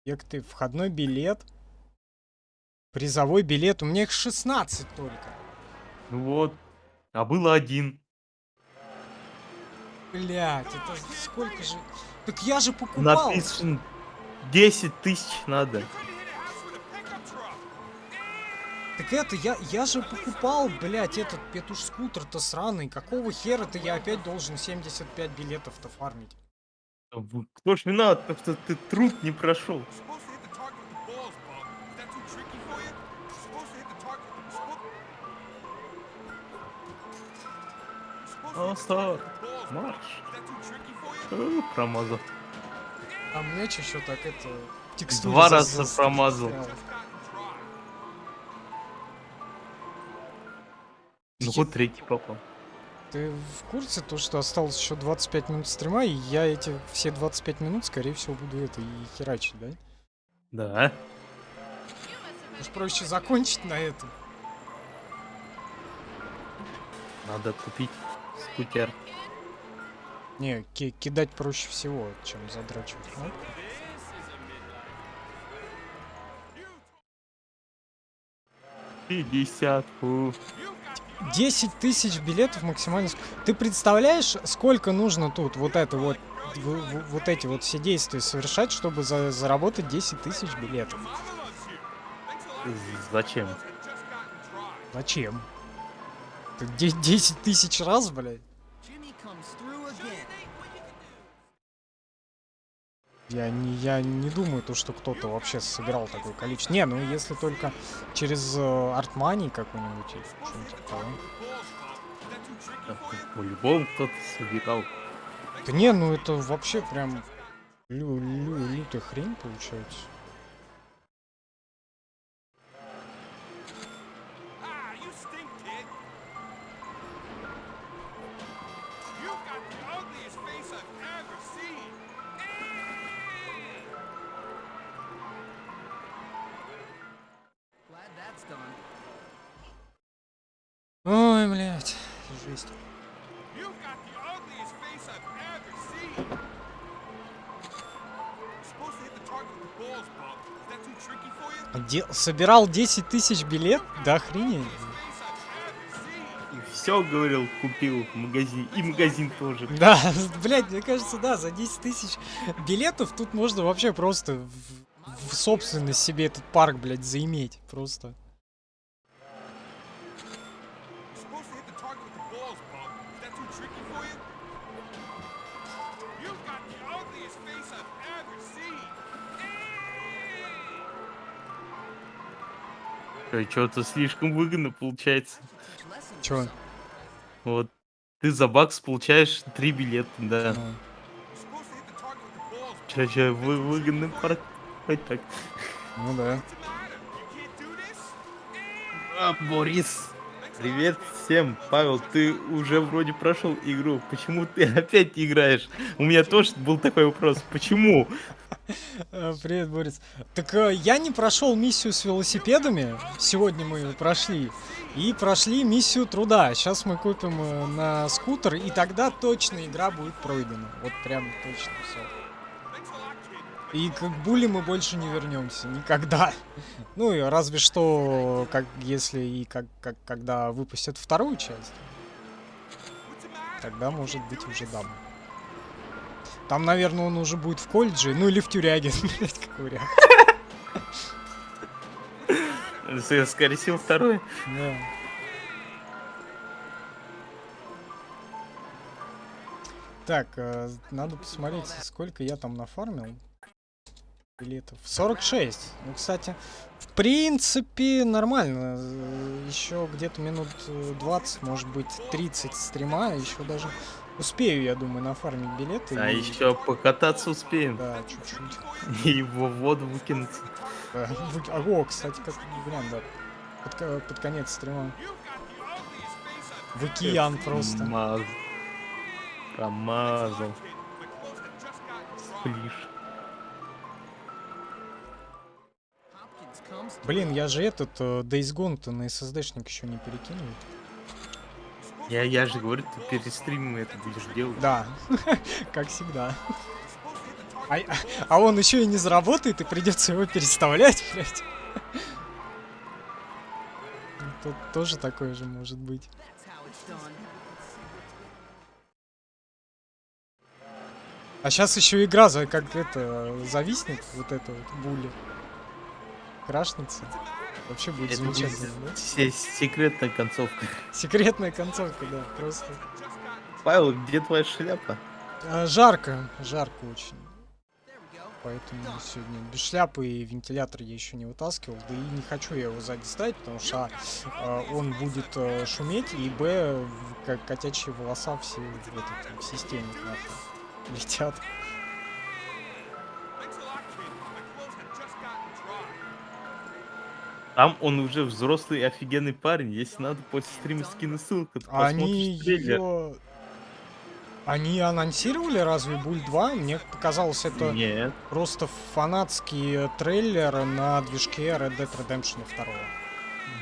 Speaker 1: Як ты, входной билет. Призовой билет. У меня их 16 только.
Speaker 2: ну вот. А было один.
Speaker 1: Блять, это сколько же... Так я же покупал.
Speaker 2: Написано 10 тысяч надо.
Speaker 1: Так это, я же покупал, блять, этот петуш-скутер-то сраный. Какого хера-то я опять должен 75 билетов-то фармить?
Speaker 2: Кто ж виноват, потому что ты труд не прошел. Остар, марш. Промазал.
Speaker 1: А мяч еще так это... текстуру
Speaker 2: Два раза
Speaker 1: застрял.
Speaker 2: промазал. Ну вот третий попал.
Speaker 1: Ты в курсе то, что осталось еще 25 минут стрима, и я эти все 25 минут, скорее всего, буду это и херачить, да?
Speaker 2: Да.
Speaker 1: Уж проще закончить на этом.
Speaker 2: Надо купить скутер.
Speaker 1: Не, кидать проще всего, чем задрачивать кнопку.
Speaker 2: И десятку.
Speaker 1: 10 тысяч билетов максимально. Ты представляешь, сколько нужно тут вот это вот, вот эти вот все действия совершать, чтобы заработать 10 тысяч билетов?
Speaker 2: Зачем?
Speaker 1: Зачем? 10 тысяч раз, блядь?
Speaker 6: Jimmy comes through again.
Speaker 1: Я не думаю, то, что кто-то вообще собирал такое количество. Не, ну если только через Артмани какой-нибудь или что-нибудь такое.
Speaker 2: По-любому кто-то собирал.
Speaker 1: Да не, ну это вообще прям лютая хрень получается.
Speaker 6: Glad that's done.
Speaker 1: Ой, блядь, жесть. Собирал 10 тысяч билет? Да охренеть.
Speaker 2: И все, говорил, купил в магазине. И магазин тоже.
Speaker 1: Да, блядь, мне кажется, да, за 10 тысяч билетов тут можно вообще просто в собственность себе этот парк, блядь, заиметь. Просто.
Speaker 2: Что-то слишком выгодно получается.
Speaker 6: Teach lessons
Speaker 1: Чё?
Speaker 6: or something.
Speaker 2: Вот ты за бакс получаешь 3 билета, да.
Speaker 1: Ну,
Speaker 2: Че, выгодный парк. Хоть так.
Speaker 1: ну да.
Speaker 2: А, Борис. Привет всем. Павел, ты уже вроде прошел игру. Почему ты опять играешь? У меня тоже был такой вопрос. Почему?
Speaker 1: Привет, Борис. Так я не прошел миссию с велосипедами. Сегодня мы ее прошли. И прошли миссию труда. Сейчас мы купим на скутер, и тогда точно игра будет пройдена. Вот прям точно все. И к Були мы больше не вернемся. Никогда. Ну и разве что, как если и когда выпустят вторую часть. Тогда, может быть, уже дам. Там, наверное, он уже будет в колледже, ну или в тюряге. Блять, какой вариант.
Speaker 2: Скорее всего, второй.
Speaker 1: Да. Так, надо посмотреть, сколько я там нафармил билетов. 46. Ну, кстати, в принципе, нормально. Еще где-то минут 20, может быть, 30 стрима. Еще даже успею, я думаю, нафармить билеты.
Speaker 2: А
Speaker 1: и-
Speaker 2: еще покататься успеем.
Speaker 1: Да, чуть-чуть.
Speaker 2: И его в воду выкинуться.
Speaker 1: Да. О, кстати, как вариант, да. Под конец стрима. В океан просто.
Speaker 2: Промазал. Сплиш.
Speaker 6: Hopkins comes through.
Speaker 1: Блин, я же этот Days Gone-то на SSD-шник еще не перекинул.
Speaker 2: Я же говорю, ты перед стримом это будешь делать.
Speaker 1: Да, как всегда. А он еще и не заработает, и придется его переставлять, блядь. Тут тоже такое же может быть.
Speaker 6: That's how it's done.
Speaker 1: А сейчас еще игра как это зависнет, вот это вот були. Крашнется. Вообще будет
Speaker 2: Это
Speaker 1: замечательно, да?
Speaker 2: секретная концовка.
Speaker 1: Секретная концовка, да, просто.
Speaker 2: Павел, где твоя шляпа?
Speaker 1: Жарко очень.
Speaker 6: There we go.
Speaker 1: Поэтому сегодня без шляпы и вентилятор я еще не вытаскивал. Да и не хочу я его сзади ставить, потому что он будет шуметь, и б, как котячьи волоса все в системе нахуй летят.
Speaker 4: Thanks a lot, kid. My clothes had just gotten dry.
Speaker 2: Там он уже взрослый офигенный парень. Если надо, после стрима скину ссылку, ты
Speaker 1: Они
Speaker 2: посмотришь трейлер.
Speaker 1: ее... Они анонсировали разве Буль 2? Мне показалось, это
Speaker 2: Нет.
Speaker 1: просто фанатский трейлер на движке Red Dead Redemption 2.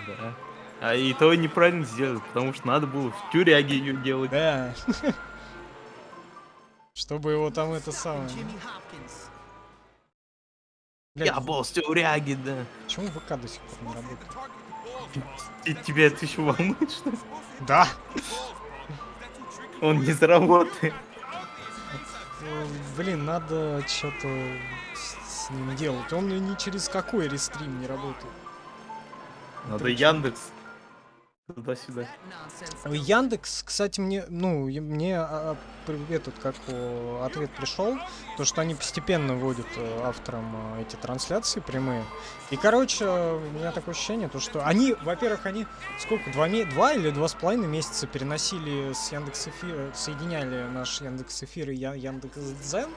Speaker 2: Да. А и то неправильно сделали, потому что надо было в тюряге ее делать.
Speaker 1: Да. Чтобы его там это самое...
Speaker 6: Jimmy Hopkins.
Speaker 1: Блядь,
Speaker 2: Я был в тюряге, да.
Speaker 1: почему ВК до сих пор не работает?
Speaker 2: Тебя это еще волнует, что ли?
Speaker 1: Да.
Speaker 2: Он не заработает.
Speaker 1: Блин, надо что-то с ним делать. Он ни через какой рестрим не работает.
Speaker 2: Надо Яндекс. Туда-сюда.
Speaker 6: That nonsense.
Speaker 1: Яндекс, кстати, мне этот ответ пришел, то что они постепенно вводят авторам эти трансляции прямые. И, короче, у меня такое ощущение, то что они, во-первых, они сколько, 2 или 2,5 месяца переносили с Яндекс.Эфира, соединяли наш Яндекс.Эфир и Яндекс.Дзен.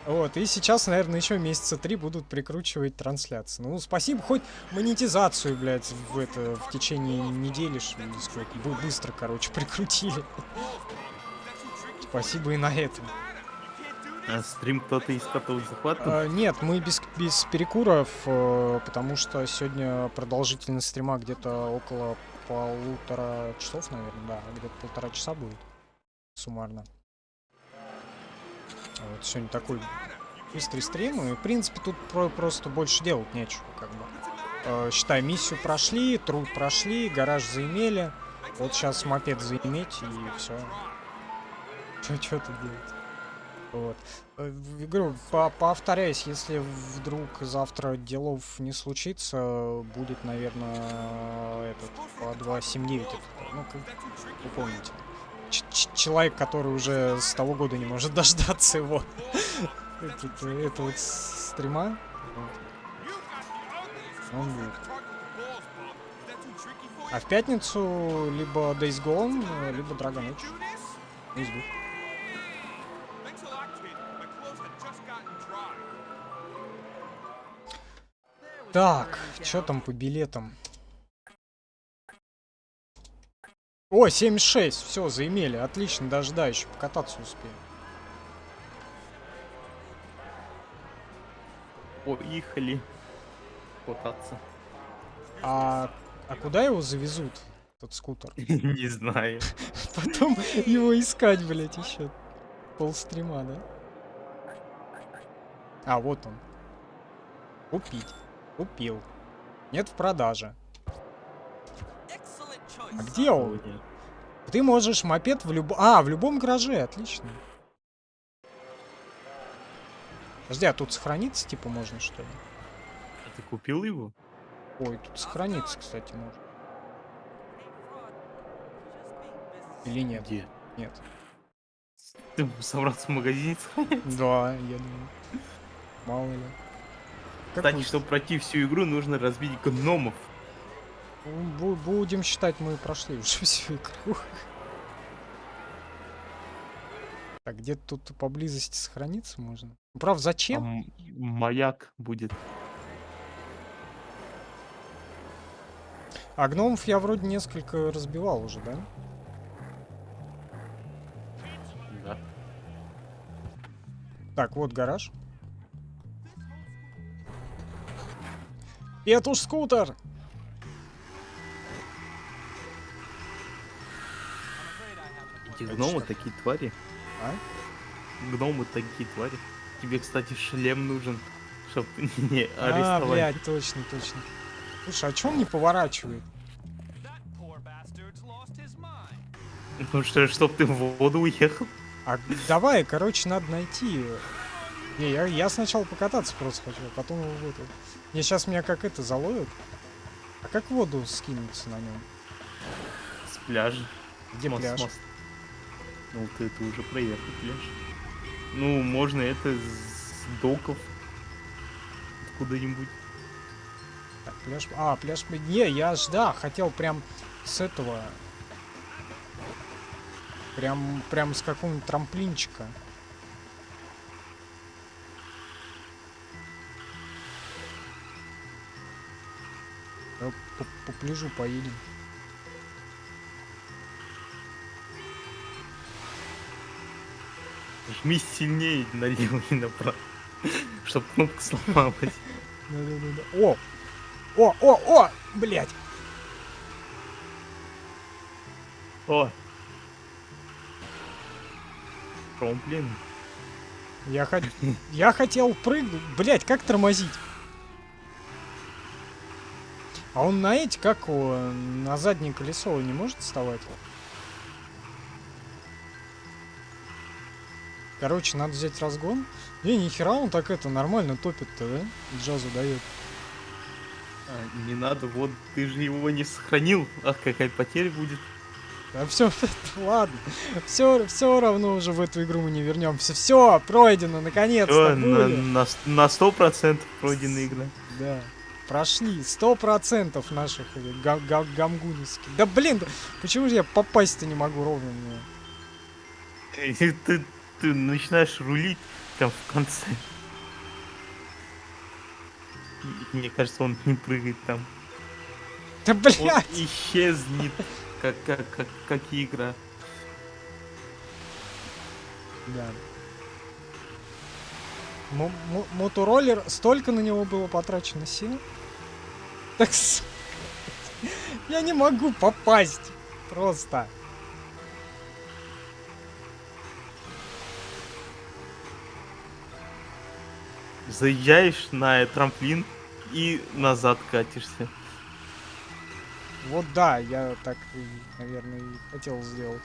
Speaker 1: Вот, и сейчас, наверное, еще месяца 3 будут прикручивать трансляции. Ну, спасибо, хоть монетизацию, блядь, в течение недели, или сколько, быстро, короче, прикрутили. Спасибо и на этом.
Speaker 2: А стрим кто-то из котов захватывал?
Speaker 1: Нет, мы без перекуров, потому что сегодня продолжительность стрима где-то около 1,5 часов, наверное, да, где-то 1,5 часа будет суммарно. Вот сегодня такой быстрый стрим, и в принципе тут просто больше делать нечего, как бы. Считай, миссию прошли, труд прошли, гараж заимели. Вот сейчас мопед заиметь и все. Что тут делать? Вот. Говорю, повторяюсь, если вдруг завтра делов не случится, будет, наверное, этот по 2.7.9. Ну, как вы помните. Человек, который уже с того года не может дождаться его. Это вот стрима. Он будет. А в пятницу либо Days Gone, либо Dragon Age. Из двух.
Speaker 4: Thanks a lot, kid. My clothes had just gotten dry.
Speaker 1: Так, что там по билетам? О, 76, все, заимели, отлично, даже да, еще покататься успею.
Speaker 2: Поехали кататься.
Speaker 1: А куда его завезут, этот скутер?
Speaker 2: Не знаю.
Speaker 1: Потом его искать, блять, еще полстрима, да? А, вот он. Купить. Купил. Нет в продаже.
Speaker 6: Excellent
Speaker 1: А
Speaker 6: choice.
Speaker 1: где он? Ты можешь мопед в любом... А, в любом гараже, отлично. Подожди, а тут сохраниться, типа, можно, что ли?
Speaker 2: А ты купил его?
Speaker 1: Ой, тут сохраниться, кстати, можно. Или нет?
Speaker 2: Где?
Speaker 1: Нет.
Speaker 2: Ты собрался в магазине сходить?
Speaker 1: Да, я думаю. Мало ли. Как
Speaker 2: Кстати,
Speaker 1: вы-
Speaker 2: чтобы пройти всю игру, нужно разбить гномов.
Speaker 1: Будем считать, мы прошли уже всю игру. Так, где-то тут поблизости сохраниться можно. Правда,
Speaker 2: А
Speaker 1: зачем?
Speaker 2: маяк будет.
Speaker 1: А гномов я вроде несколько разбивал уже, да?
Speaker 2: Да.
Speaker 1: Так, вот гараж. Петуш скутер!
Speaker 2: Эти гномы такие твари.
Speaker 1: А?
Speaker 2: Гномы такие твари. Тебе, кстати, шлем нужен, чтоб не
Speaker 1: А,
Speaker 2: арестовать.
Speaker 1: блядь, точно, точно. Слушай, а чё он не поворачивает?
Speaker 4: That poor bastard's lost his mind.
Speaker 2: Ну что, чтоб ты в воду уехал?
Speaker 1: А давай, короче, надо найти. Не, я сначала покататься просто хочу, а потом его в эту. Не, сейчас меня как это заловят. А как в воду скинуться на нем?
Speaker 2: С пляжа.
Speaker 1: Где
Speaker 2: Мост,
Speaker 1: пляж?
Speaker 2: мост. Ну, вот это уже проехал пляж. Ну, можно это с доков. Куда-нибудь.
Speaker 1: Так, пляж. А, пляж. Не, я ж да, хотел прям с этого. Прям с какого-нибудь трамплинчика. Я по пляжу поедем.
Speaker 2: Жми сильнее налево и направо. Чтоб кнопка сломалась.
Speaker 1: Да-да-да. О! О! Блять!
Speaker 2: О! Трамплин.
Speaker 1: Я хотел прыгнуть. Блять, как тормозить? А он на эти, как его, на заднее колесо он не может вставать? Короче, надо взять разгон. Нихера он так это нормально топит-то, да? Джазу дает.
Speaker 2: Не надо, вот ты же его не сохранил. Ах, какая потеря будет.
Speaker 1: Да все, ладно. Все равно уже в эту игру мы не вернемся. Все, пройдено, наконец-то.
Speaker 2: Всё, на 100% пройдена игра.
Speaker 1: Да. Прошли 100% наших гамгуниских. Да блин, почему же я попасть-то не могу ровно мне?
Speaker 2: Ты начинаешь рулить там в конце. Мне кажется, он не прыгает там.
Speaker 1: Да
Speaker 2: Он
Speaker 1: блядь!
Speaker 2: исчезнет, как игра.
Speaker 1: Да. Мотороллер, столько на него было потрачено сил. Так я не могу попасть. Просто.
Speaker 2: Заезжаешь на трамплин и назад катишься.
Speaker 1: Вот да, я так, наверное, и хотел сделать.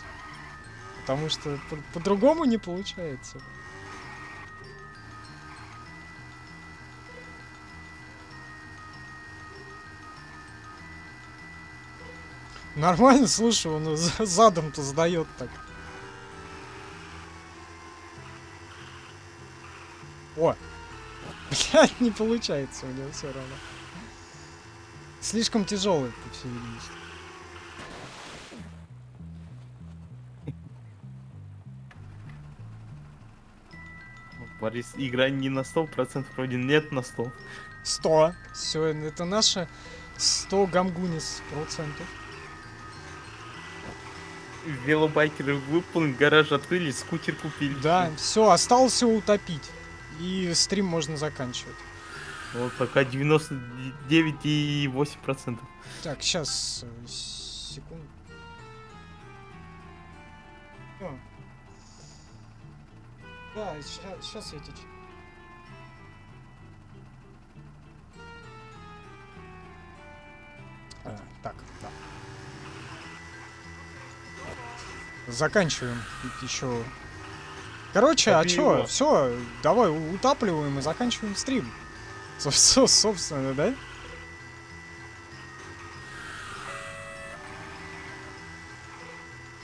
Speaker 1: Потому что по-другому не получается. Нормально, слушай, он задом-то сдает так. О! Блять, не получается у него все равно. Слишком тяжелый, по всей видимости.
Speaker 2: Борис, игра не на 100% пройдена, нет на 100.
Speaker 1: 100. Все, это наше 100 гамгунис процентов.
Speaker 2: Велобайкеры выполнили, гараж открыли, скутер купили.
Speaker 1: Да, все, осталось его утопить. И стрим можно заканчивать.
Speaker 2: Вот пока 99,8%.
Speaker 1: Так, сейчас, секунду. О. Да, сейчас я тебе... Так, да. Заканчиваем еще. Короче, а
Speaker 2: Топи
Speaker 1: чё?
Speaker 2: его.
Speaker 1: Все, давай утапливаем и заканчиваем стрим. Собственно, да?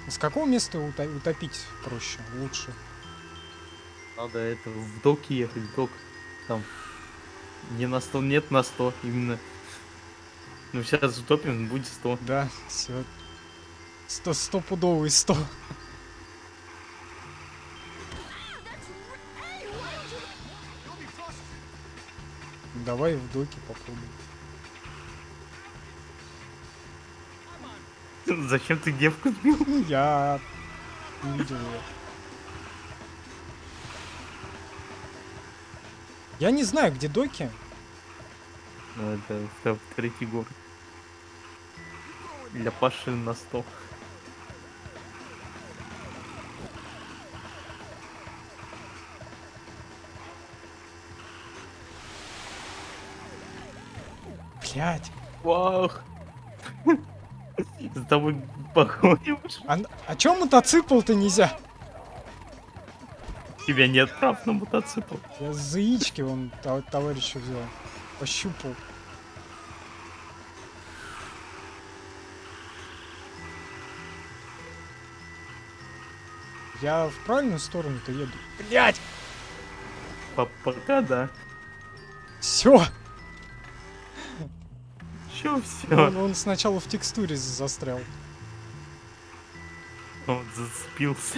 Speaker 1: С какого места утопить проще, лучше?
Speaker 2: Надо это в док ехать, в док. Там не на 100, нет на 100 именно. Ну сейчас утопим, будет 100.
Speaker 1: Да, все. 100-пудовый 100. Давай в доке попробуем.
Speaker 2: Зачем ты девку сбил?
Speaker 1: Ну, я увидел ее. Я не знаю, где доки.
Speaker 2: Ну это третий город. Для Паши на 100.
Speaker 1: Блять.
Speaker 2: Вау! За тобой погоним.
Speaker 1: А чё мотоцикл-то нельзя?
Speaker 2: тебя нет прав на мотоцикл.
Speaker 1: Я с яички вон товарища взял. Пощупал. Я в правильную сторону-то еду. Блять!
Speaker 2: Пока да.
Speaker 1: Все!
Speaker 2: Чё все?
Speaker 1: Он сначала в текстуре застрял.
Speaker 2: Он зацепился.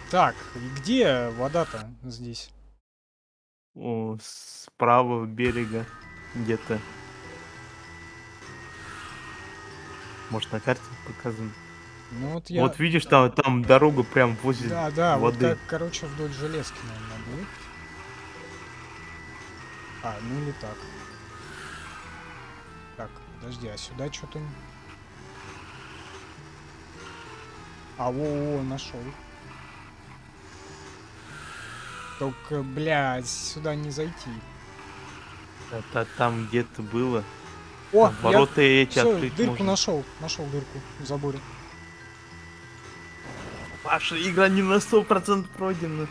Speaker 1: Так, и где вода-то здесь?
Speaker 2: О, с правого берега где-то. Может, на карте показано.
Speaker 1: Ну вот я...
Speaker 2: Вот видишь, там дорога прям возле
Speaker 1: Да, вот
Speaker 2: воды.
Speaker 1: как, короче, вдоль железки, наверное, будет. А, ну или так. Так, подожди, а сюда что-то... А, нашел. Только, блядь, сюда не зайти.
Speaker 2: Там где-то было.
Speaker 1: О,
Speaker 2: Там ворота эти
Speaker 1: все,
Speaker 2: открыть
Speaker 1: дырку
Speaker 2: можно.
Speaker 1: нашел дырку в заборе.
Speaker 2: Ваша игра не на 100% пройдена.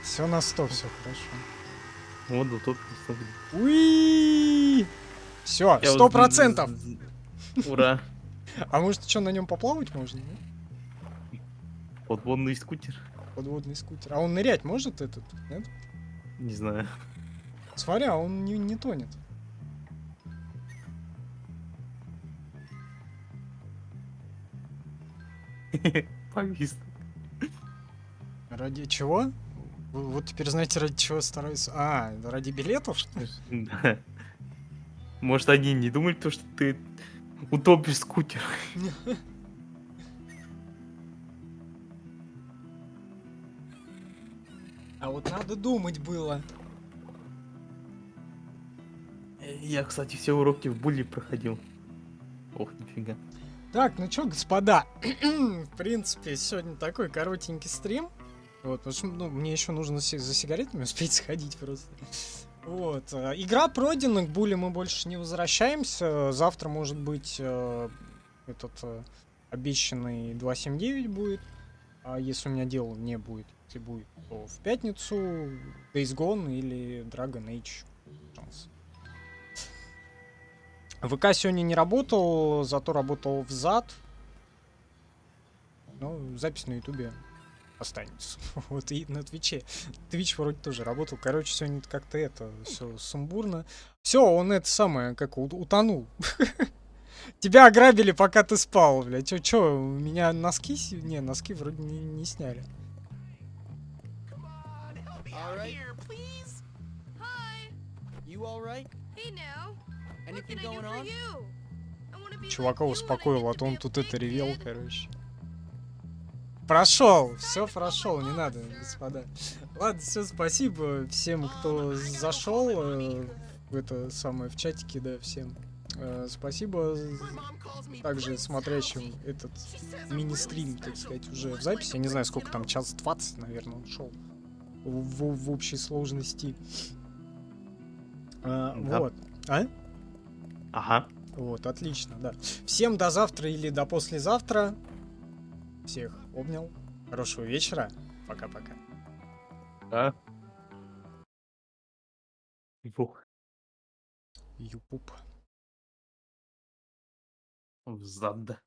Speaker 1: Все на 100, все хорошо.
Speaker 2: Вот, вот тут.
Speaker 1: Уи! Все, 100%!
Speaker 2: Ура.
Speaker 1: А может, что, на нем поплавать можно? нет?
Speaker 2: Подводный скутер.
Speaker 1: Подводный скутер. А он нырять может этот? Нет?
Speaker 2: Не знаю.
Speaker 1: Смотри, а он не тонет.
Speaker 2: Повис.
Speaker 1: Ради чего? Вот теперь знаете, ради чего стараются. А, ради билетов, что ли?
Speaker 2: Да. Может, они не думают, то, что ты утопишь скутер.
Speaker 1: А вот надо думать было.
Speaker 2: Я, кстати, все уроки в буле проходил. Ох, нифига.
Speaker 1: Так, ну чё, господа, в принципе, сегодня такой коротенький стрим. Вот, потому что, ну, мне еще нужно за сигаретами успеть сходить просто. Вот, игра пройдена, к буле мы больше не возвращаемся. Завтра, может быть, обещанный 2.7.9 будет. А если у меня дела не будет, если будет, то в пятницу Days Gone или Dragon Age. Шанс. ВК сегодня не работал, зато работал взад. Ну, запись на Ютубе останется. Вот и на Твиче. Твич вроде тоже работал. Короче, сегодня как-то все сумбурно. Все, он это самое, как утонул. Тебя ограбили, пока ты спал, блядь. Чё, у меня носки? Не, носки вроде не сняли.
Speaker 6: All right.
Speaker 5: Here, please. Hi.
Speaker 6: You all right?
Speaker 5: Hey now. What
Speaker 6: Anything
Speaker 5: can I do
Speaker 6: going
Speaker 5: for
Speaker 6: on?
Speaker 5: you? I wanna be
Speaker 1: Чувака
Speaker 5: like you and I
Speaker 1: успокоил,
Speaker 5: get
Speaker 1: а
Speaker 5: to
Speaker 1: то
Speaker 5: be
Speaker 1: он
Speaker 5: a
Speaker 1: тут
Speaker 5: big
Speaker 1: это ревел,
Speaker 5: kid.
Speaker 1: короче. Прошел, не надо, господа. Ладно, все, спасибо всем, кто зашел в это самое, в чатике, да, всем. Спасибо также смотрящим этот мини-стрим, так сказать, уже в записи. Я не знаю, сколько там, час 20, наверное, он шел в общей сложности.
Speaker 2: Да.
Speaker 1: Вот. А?
Speaker 2: Ага.
Speaker 1: Вот, отлично, да. Всем до завтра или до послезавтра. Всех обнял. Хорошего вечера. Пока-пока.
Speaker 2: Да. Фух.
Speaker 1: Юпуп.
Speaker 2: Взад.